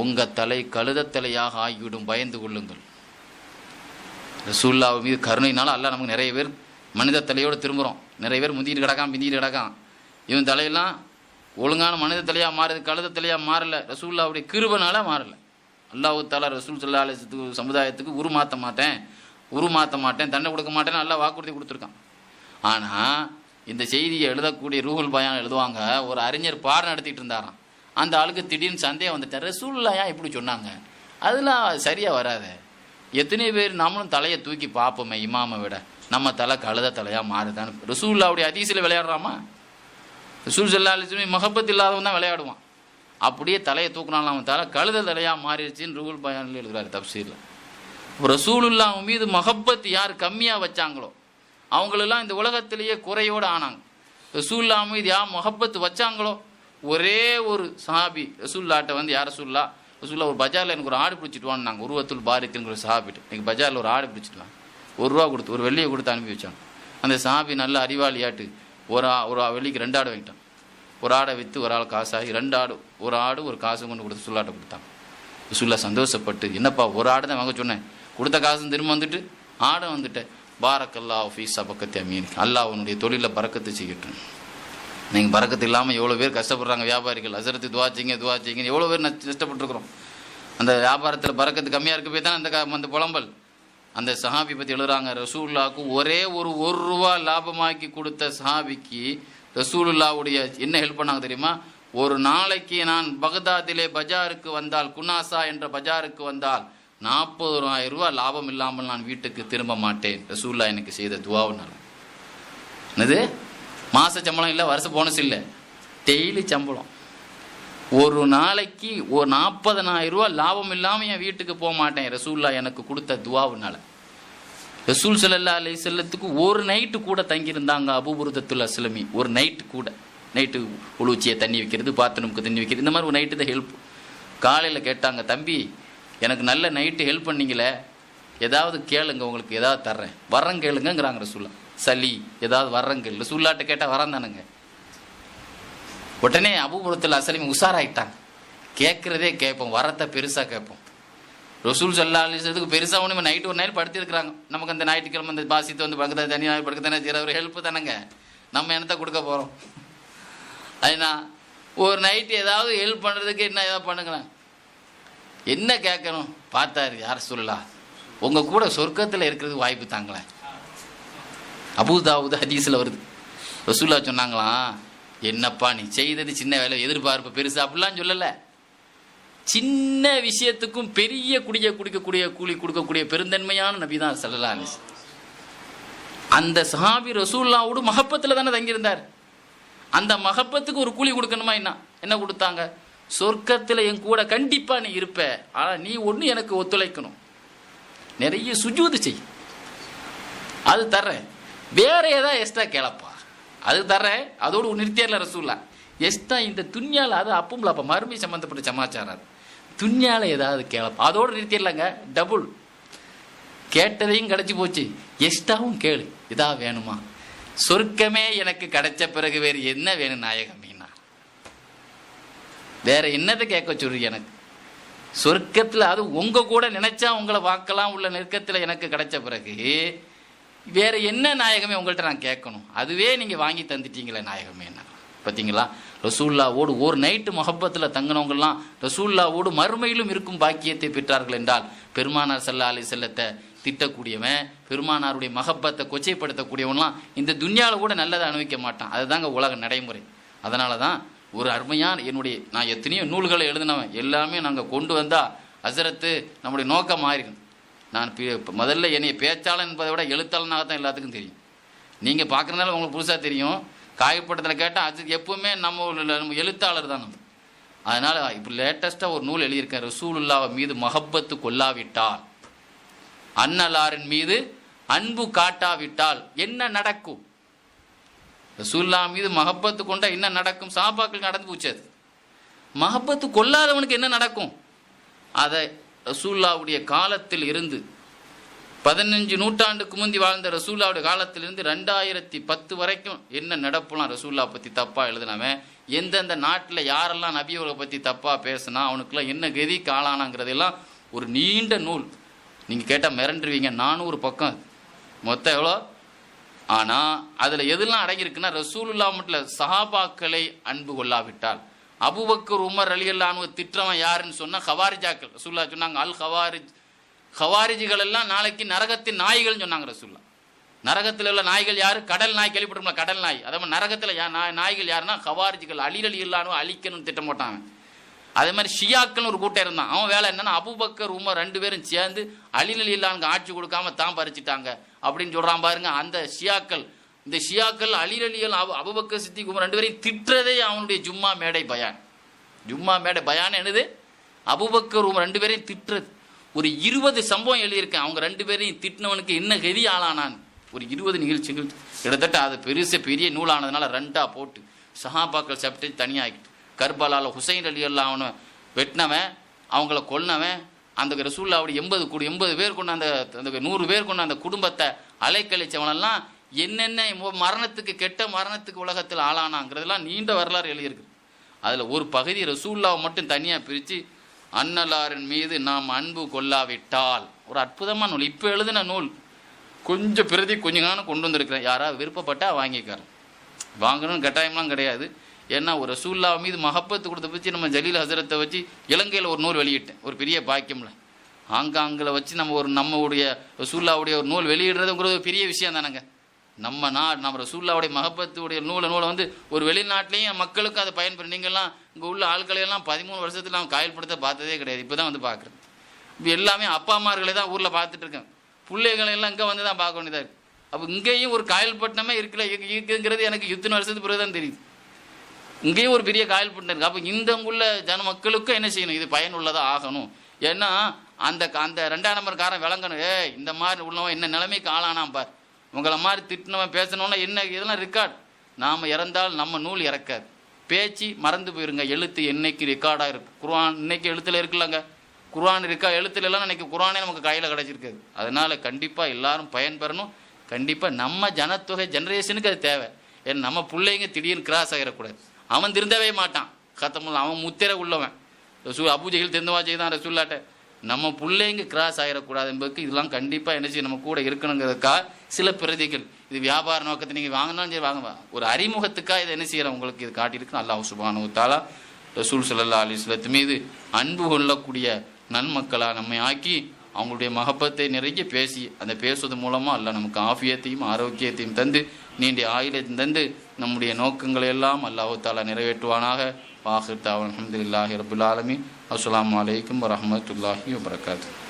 Speaker 1: உங்கள் தலை கழுத தலையாக ஆகிவிடும், பயந்து கொள்ளுங்கள். ரசூலுல்லாஹ் மீது கருணையினால அல்லாஹ் நமக்கு நிறைய பேர் மனித தலையோடு திரும்புகிறோம். நிறைய பேர் முந்திட்டு கிடக்கான் பிந்திட்டு கிடக்கான். இவன் தலையெல்லாம் ஒழுங்கான மனித தலையாக மாறுது, கழுத தலையாக மாறலை, ரசூலுல்லாஹ்வுடைய கிருபைனால மாறலை. அல்லாஹ் தஆலா ரசூல் ஸல்லல்லாஹு அலைஹி வஸல்லம் சமுதாயத்துக்கு உருமாற்ற மாட்டேன் தண்டனை கொடுக்க மாட்டேன்னு அல்லாஹ் வாக்குறுதி கொடுத்துருக்கான். ஆனால் இந்த செய்தியை எழுதக்கூடிய ரூஹுல் பயான் எழுதுவாங்க, ஒரு அறிஞர் பாடம் நடத்திட்டு இருந்தாராம். அந்த ஆளுக்கு திடீர்னு சந்தேகம் வந்துட்டார், ரசூலுல்லாஹ் ஏன் இப்படி சொன்னாங்க, அதெல்லாம் சரியாக வராது. எத்தனை பேர் நம்மளும் தலையை தூக்கி பார்ப்போமே, இமாமை விட நம்ம தலை கழுத தலையாக மாறுதான்னு. ரசூலுல்லாஹ்வுடைய ஹதீஸில் விளையாடுறாமா? ரசூல் ஸல்லல்லாஹு அலைஹி வஸல்லம் மஹப்பத் இல்லாதவன் தான் விளையாடுவான். அப்படியே தலையை தூக்கினாலும் அவன் தலை கழுத தலையாக மாறிடுச்சின்னு ரூஹுல் பயானில் எழுதுகிறாரு தப்சீரில். ரசூலுல்லாஹ் மீது மஹப்பத் யார் கம்மியாக வச்சாங்களோ அவங்களெல்லாம் இந்த உலகத்திலேயே குறையோடு ஆனாங்க. ரசூலுல்லாஹ் மீது யார் மஹப்பத் வச்சாங்களோ, ஒரே ஒரு சஹாபி ரசூலுல்லாஹ்ட்ட வந்து, யார் ரசூலுல்லாஹ் ஒரு பஜாரில் எனக்கு ஒரு ஆடு பிடிச்சிட்டு வான்னு நாங்கள் உருவத்துல் பாரிக்குங்கிற ஒரு சஹாபிட்டு எனக்கு பஜாரில் ஒரு ஆடு பிடிச்சிட்டு வாங்க, ₹1 கொடுத்து ஒரு வெள்ளியை கொடுத்து அனுப்பி வச்சாங்க. அந்த சஹாபி நல்ல அறிவாளியாட்டு ஒரு வெள்ளிக்கு 2 ஆடு வாங்கிட்டான். ஒரு ஆடை விற்று ஒரு ஆள் காசாகி 2 ஆடு, ஒரு ஆடு ஒரு காசு கொண்டு கொடுத்து ரசூலுல்லாஹ்ட்ட கொடுத்தாங்க. ரசூலுல்லாஹ் சந்தோஷப்பட்டு, என்னப்பா ஒரு ஆடு தான் வாங்க சொன்னேன், கொடுத்த காசும் திரும்ப வந்துட்டு ஆடை வந்துட்டேன். பாரக்கல்லாஹு ஃபீ சபக்கத்தி அமீனிக், அல்லாஹ் உன்னுடைய தொழிலில் பரக்கத்து செய்யட்டும். நீங்கள் பரக்கத்து இல்லாமல் எவ்வளோ பேர் கஷ்டப்படுறாங்க வியாபாரிகள், ஹஸரத்து துவா செய்யுங்க எவ்வளோ பேர் கஷ்டப்பட்டுருக்குறோம். அந்த வியாபாரத்தில் பரக்கத்து கம்மியாக இருக்க போய் தான் அந்த புலம்பல். அந்த சஹாபி பற்றி எழுதுறாங்க, ரசூலுல்லாஹ்க்கு ஒரே ஒரு ₹1 லாபமாக்கி கொடுத்த சஹாபிக்கு ரசூலுல்லாஹ்வுடைய என்ன ஹெல்ப் பண்ணாங்க தெரியுமா? ஒரு நாளைக்கு நான் பகதாதிலே பஜாருக்கு வந்தால், குனாசா என்ற பஜாருக்கு வந்தால் ₹40,000 லாபம் இல்லாமல் நான் வீட்டுக்கு திரும்ப மாட்டேன், ரசூலுல்லாஹ் எனக்கு செய்த துவாவுனால. என்னது, மாத சம்பளம் இல்லை, வருஷ போனஸ் இல்லை, டெய்லி சம்பளம். ஒரு நாளைக்கு ஒரு ₹40,000 லாபம் இல்லாமல் என் வீட்டுக்கு போக மாட்டேன், ரசூலுல்லாஹ் எனக்கு கொடுத்த துவாவுனால. ரசூல் ஸல்லல்லாஹு அலைஹி வஸல்லத்துக்கு ஒரு நைட்டு கூட தங்கியிருந்தாங்க அபூ புர்தத்துல் அஸ்லமி. ஒரு நைட்டு உளுச்சியை தண்ணி வைக்கிறது, பாத்ரூமுக்கு தண்ணி வைக்கிறது, இந்த மாதிரி ஒரு நைட்டு தான் ஹெல்ப். காலையில் கேட்டாங்க, தம்பி எனக்கு நல்ல நைட்டு ஹெல்ப் பண்ணீங்களே, ஏதாவது கேளுங்க, உங்களுக்கு ஏதாவது தர்றேன், வர்றேன் கேளுங்கிறாங்க ரசூலுல்லாஹ். சளி ஏதாவது வர்றேன் கேளு, ரசூலுல்லாஹ்ட்ட கேட்டால் வரேன் தானுங்க. உடனே அபூ புர்தத்துல் அஸ்லமி உஷாராயிட்டாங்க, கேட்குறதே கேட்போம், வரத்தை பெருசாக கேட்போம். ரசூல் ஸல்லல்லாஹு அலைஹி வஸல்லத்துக்கு பெருசாக ஒன்று நைட்டு ஒரு நைட் படுத்திருக்கிறாங்க. நமக்கு அந்த ஞாயிற்றுக்கிழமை அந்த பாசித்து வந்து பக்கத்தில் தனி நாள் படுக்க தானே செய்கிற ஒரு ஹெல்ப்பு தானேங்க, நம்ம என்னத்தை கொடுக்க போகிறோம். அதுனா ஒரு நைட்டு ஏதாவது ஹெல்ப் பண்ணுறதுக்கு என்ன ஏதாவது பண்ணுங்களேன், என்ன கேட்கணும் பார்த்தாரு, யார் சொல்லலாம் உங்கள் கூட சொர்க்கத்தில் இருக்கிறது வாய்ப்பு தாங்களேன். அபூதாவுது ஹதீஸில் வருது, ரசூல்லா சொன்னாங்களாம், என்னப்பா நீ செய்தது சின்ன வேலை, எதிர்பார்ப்பு பெருசு அப்படிலாம் சொல்லலை. சின்ன விஷயத்துக்கும் பெரிய குடிக்கக்கூடிய கூலி கொடுக்கக்கூடிய பெருந்தன்மையான நபி தான் ஸல்லல்லாஹு அலைஹி வஸல்லம். அந்த சஹாபி ரசூலுல்லாவோடு மஹப்பத்தில் தானே தங்கியிருந்தார். அந்த மஹப்பத்துக்கு ஒரு கூலி கொடுக்கணுமா? என்ன கொடுத்தாங்க? சொர்க்கத்தில் என் கூட கண்டிப்பாக நீ இருப்ப, ஆனால் நீ ஒன்று எனக்கு ஒத்துழைக்கணும், நிறைய சுஜூது செய், அது தர்றேன். வேற ஏதாவது எக்ஸ்ட்ரா கேளப்பா, அது தர்றேன். அதோடு நிறுத்தியர்ல ரசூல்லா. எக்ஸ்ட்ரா இந்த துன்யாவில், அது அப்பவும் அப்போ மறுமை சம்மந்தப்பட்ட சமாச்சாரம், துன்யாவில் ஏதாவது கேளப்பா, அதோடு நிறுத்திடலாங்க. டபுள் கேட்டதையும் கிடைச்சி போச்சு, எக்ஸ்ட்ராவும் கேளு, இதா வேணுமா? சொர்க்கமே எனக்கு கிடைச்ச பிறகு வேறு என்ன வேணும் நாயகமீனா? வேற என்னத்தை கேட்க சொல்றீங்க எனக்கு? சொர்க்கத்தில் அது உங்க கூட நினைச்சா உங்களை வாக்கலாம் உள்ள நெருக்கத்தில் எனக்கு கிடைச்ச பிறகு வேற என்ன நாயகமே உங்கள்கிட்ட நான் கேட்கணும்? அதுவே நீங்க வாங்கி தந்துட்டீங்களே நாயகமே. என்ன பார்த்தீங்களா? ரசூல்லாவோடு ஒரு நைட்டு மஹப்பத்தில் தங்கினவங்கெல்லாம் ரசூல்லாவோடு மறுமையிலும் இருக்கும் பாக்கியத்தை பெற்றார்கள் என்றால், பெருமானார் ஸல்லல்லாஹு அலைஹி வஸல்லத்தை திட்டக்கூடியவன், பெருமானாருடைய மஹப்பத்தை கொச்சைப்படுத்தக்கூடியவன்லாம் இந்த துன்யாவில் கூட நல்லதை அனுபவிக்க மாட்டான். அதுதாங்க உலக நடைமுறை. அதனால தான் ஒரு அருமையான நான் எத்தனையோ நூல்களை எழுதினவன், எல்லாமே நாங்கள் கொண்டு வந்தால் ஹஸரத்து நம்முடைய நோக்கம் மாறிடும். நான் முதல்ல என்னைய பேச்சாளன் என்பதை விட எழுத்தாளனாக தான் எல்லாத்துக்கும் தெரியும். நீங்கள் பார்க்குறதுனால உங்களுக்கு புதுசாக தெரியும். காயப்பட்டத்தில் கேட்டால் அது எப்பவுமே நம்ம எழுத்தாளர் தான் நம்ம. அதனால் இப்போ லேட்டஸ்ட்டாக ஒரு நூல் எழுதியிருக்கேன், ரசூலுல்லாஹ் மீது மஹப்பத்து கொள்ளாவிட்டால், அன்னலாரின் மீது அன்பு காட்டாவிட்டால் என்ன நடக்கும்? ரசூலுல்லாஹ் மீது மஹப்பத்து கொண்டா என்ன நடக்கும்? சஹாபாக்கள் நடந்து போச்சு. அது மஹப்பத்து கொள்ளாதவனுக்கு என்ன நடக்கும்? அதை ரசூலுல்லாஹ்வுடைய காலத்தில் இருந்து 15 நூற்றாண்டுக்கு முந்தி வாழ்ந்த ரசூலுல்லாஹ்வுடைய காலத்திலிருந்து 2010 வரைக்கும் என்ன நடப்புலாம் ரசூலுல்லாஹ் பற்றி தப்பாக எழுதினவன், எந்தெந்த நாட்டில் யாரெல்லாம் நபியோரை பற்றி தப்பாக பேசினா அவனுக்குலாம் என்ன கதி காலானாங்கிறதெல்லாம் ஒரு நீண்ட நூல். நீங்கள் கேட்டால் மிரண்டுருவீங்க, 400 பக்கம் மொத்தம் எவ்வளோ. ஆனால் அதில் எதெல்லாம் அடங்கியிருக்குன்னா, ரசூலுல்லாஹ் மட்டும் சஹாபாக்களை அன்பு கொள்ளாவிட்டால், அபூபக்கர் உமர் ரலியல்லாஹு அன்ஹு திட்டவன் யாருன்னு சொன்னால் ஹவாரிஜாக்கள். ரசூலுல்லாஹ் சொன்னாங்க, அல் ஹவாரிஜ், ஹவாரிஜிகள் எல்லாம் நாளைக்கு நரகத்தின் நாய்கள்னு சொன்னாங்க ரசூலுல்லாஹ். நரகத்தில் உள்ள நாய்கள் யாரு? கடல் நாய், கேள்விப்பட்டிருக்கோம், கடல் நாய். அதே மாதிரி நரகத்தில் நாய்கள் யாருன்னா ஹவாரிஜிகள். அலி ரலியல்லாஹு அன்ஹு அழிக்கணும்னு திட்டம் போட்டாங்க. அதே மாதிரி ஷியாக்கள் ஒரு கூட்டம் இருந்தான். அவன் வேலை என்னன்னா, அபூபக்கர் உமர் 2 பேரும் சேர்ந்து அலி ரலியல்லாஹு அன்ஹு ஆட்சி கொடுக்காம தான் பறிச்சிட்டாங்க அப்படின்னு சொல்றான் பாருங்க. அந்த ஷியாக்கள், இந்த ஷியாக்கள் அலி ரலியல்லாஹு அபூபக்கர் சித்திக் உமர் 2 பேரையும் திட்டுறதே அவனுடைய ஜும்மா மேடை பயான். ஜும்மா மேடை பயான் என்னது? அபூபக்கர் உமர் 2 பேரையும் திட்டுறது. ஒரு 20 சம்பவம் எழுதியிருக்கேன். அவங்க 2 பேரையும் திட்டினவனுக்கு என்ன கதி ஆளானான். ஒரு 20 நிகழ்ச்சிகள் கிட்டத்தட்ட அது பெரிய நூலானதுனால 2ஆ போட்டு சஹாபாக்கள் சாப்டர் தனியாகிட்டு, கர்பலால ஹுசைன் ரலியல்லாஹு அன்ஹு வெட்டினவன், அவங்கள கொன்னவன், அந்த ரசூலுல்லாஹ்வுடைய 80 பேர் கொண்ட அந்த 100 பேர் கொண்ட அந்த குடும்பத்தை அலைக்கழிச்சவனெல்லாம் என்னென்ன மரணத்துக்கு, கெட்ட மரணத்துக்கு உலகத்தில் ஆளானாங்கிறதெல்லாம் நீண்ட வரலாறு எழுதியிருக்கு. அதில் ஒரு பகுதி ரசூலுல்லாஹ் மட்டும் தனியாக பிரித்து, அன்னலாரின் மீது நாம் அன்பு கொள்ளாவிட்டால், ஒரு அற்புதமான நூல். இப்போ எழுதின நூல், கொஞ்சம் பிரதி கொஞ்சம் காலம் கொண்டு வந்திருக்கிறேன். யாராவது விருப்பப்பட்டால் வாங்கிக்கிறேன். வாங்கணும்னு கட்டாயம்லாம் கிடையாது. ஏன்னா ஒரு ரசூலுல்லாஹ் மீது மஹப்பத்து கொடுத்த பற்றி நம்ம ஜலீல் ஹஸரத்தை வச்சு இலங்கையில் ஒரு நூல் வெளியிட்டேன். ஒரு பெரிய பாக்கியம்ல ஆங்காங்கில் வச்சு நம்மளுடைய ரசூலுல்லாஹ்வுடைய ஒரு நூல் வெளியிடுறதுங்கிறது ஒரு பெரிய விஷயம் தானேங்க. நம்ம ரசூலுல்லாஹ்வுடைய மஹப்பத்துடைய நூலை வந்து ஒரு வெளிநாட்டிலையும் மக்களுக்கு அதை பயன்பெறும். நீங்கள்லாம் இங்கே உள்ள ஆட்களையெல்லாம் 13 வருஷத்தில் நான் காயல்படுத்த பார்த்ததே கிடையாது. இப்போ தான் வந்து பார்க்குறேன். இப்போ எல்லாமே அப்பா அம்மார்களே தான் ஊரில் பார்த்துட்டு இருக்கேன். பிள்ளைகளெல்லாம் இங்கே வந்து தான் பார்க்க வேண்டியதாக இருக்குது. அப்போ இங்கேயும் ஒரு காயல்பட்டினமே இருக்குங்கிறது எனக்கு இத்தனை வருஷத்துக்கு பிறகு தான் தெரியுது. இங்கேயும் ஒரு பெரிய காயல்பட்டினம் இருக்குது. அப்போ இந்த உள்ள மக்களுக்கும் என்ன செய்யணும்? இது பயனுள்ளதாக ஆகணும். ஏன்னா அந்த 2ஆம் நம்பர்காரன் விளங்கணும், இந்த மாதிரி உள்ளவன் என்ன நிலைமைக்கு ஆளானாம் பார், உங்களை மாதிரி திட்டினவன் பேசணுன்னா என்ன, இதெல்லாம் ரெக்கார்டு. நாம் இறந்தால் நம்ம நூல் இறக்காது. பேச்சு மறந்து போயிருங்க, எழுத்து என்னைக்கு ரெக்கார்டாக இருக்குது. குர்ஆன் இன்னைக்கு எழுத்தில் இருக்குல்லங்க, குர்ஆன் இருக்கா எழுத்துல எல்லாம் இன்னைக்கு குர்ஆனே நமக்கு கையில் கிடச்சிருக்காது. அதனால் கண்டிப்பாக எல்லாரும் பயன்பெறணும். கண்டிப்பாக நம்ம ஜனத்தொகை ஜெனரேஷனுக்கு அது தேவை. ஏன்னா நம்ம பிள்ளைங்க திடீர்னு கிராஸ் ஆகிடக்கூடாது. அவன் திருந்தவே மாட்டான், கத்தமுல்ல அவன் முத்திரை உள்ளவன். அபூஜஹில் திருந்தவா செய்தான் ரசூலுல்லாஹ்ட்ட. நம்ம பிள்ளைங்க கிராஸ் ஆகிடக்கூடாது என்பதுக்கு இதெல்லாம் கண்டிப்பாக என்ன செய்யும், நம்ம கூட இருக்கணுங்கிறதுக்காக சில பிரதிகள். இது வியாபார நோக்கத்தை நீங்கள் வாங்கினாலும் சரி வாங்க, ஒரு அறிமுகத்துக்காக இதை என்ன செய்யறோம் உங்களுக்கு இது காட்டியிருக்கு. அல்லாஹ் சுப்ஹானஹு வ தஆலா ரசூல் ஸல்லல்லாஹு அலைஹி வஸல்லம் மீது அன்பு கொள்ளக்கூடிய நன்மக்களாக நம்மை ஆக்கி அவங்களுடைய மகப்பத்தை நிறைய பேசி அந்த பேசுவது மூலமாக அல்லாஹ் நமக்கு ஆஃபியத்தையும் ஆரோக்கியத்தையும் தந்து நீண்ட ஆயுளையும் தந்து நம்முடைய நோக்கங்களை எல்லாம் அல்லாஹு தாலா நிறைவேற்றுவானாக. வாஹிர் தாவன் அல்ஹம்துலில்லாஹி ரப்பில் ஆலமீன். அஸ்ஸலாமு அலைக்கும் வரஹ்மத்துல்லாஹி வபரகாத்துஹு.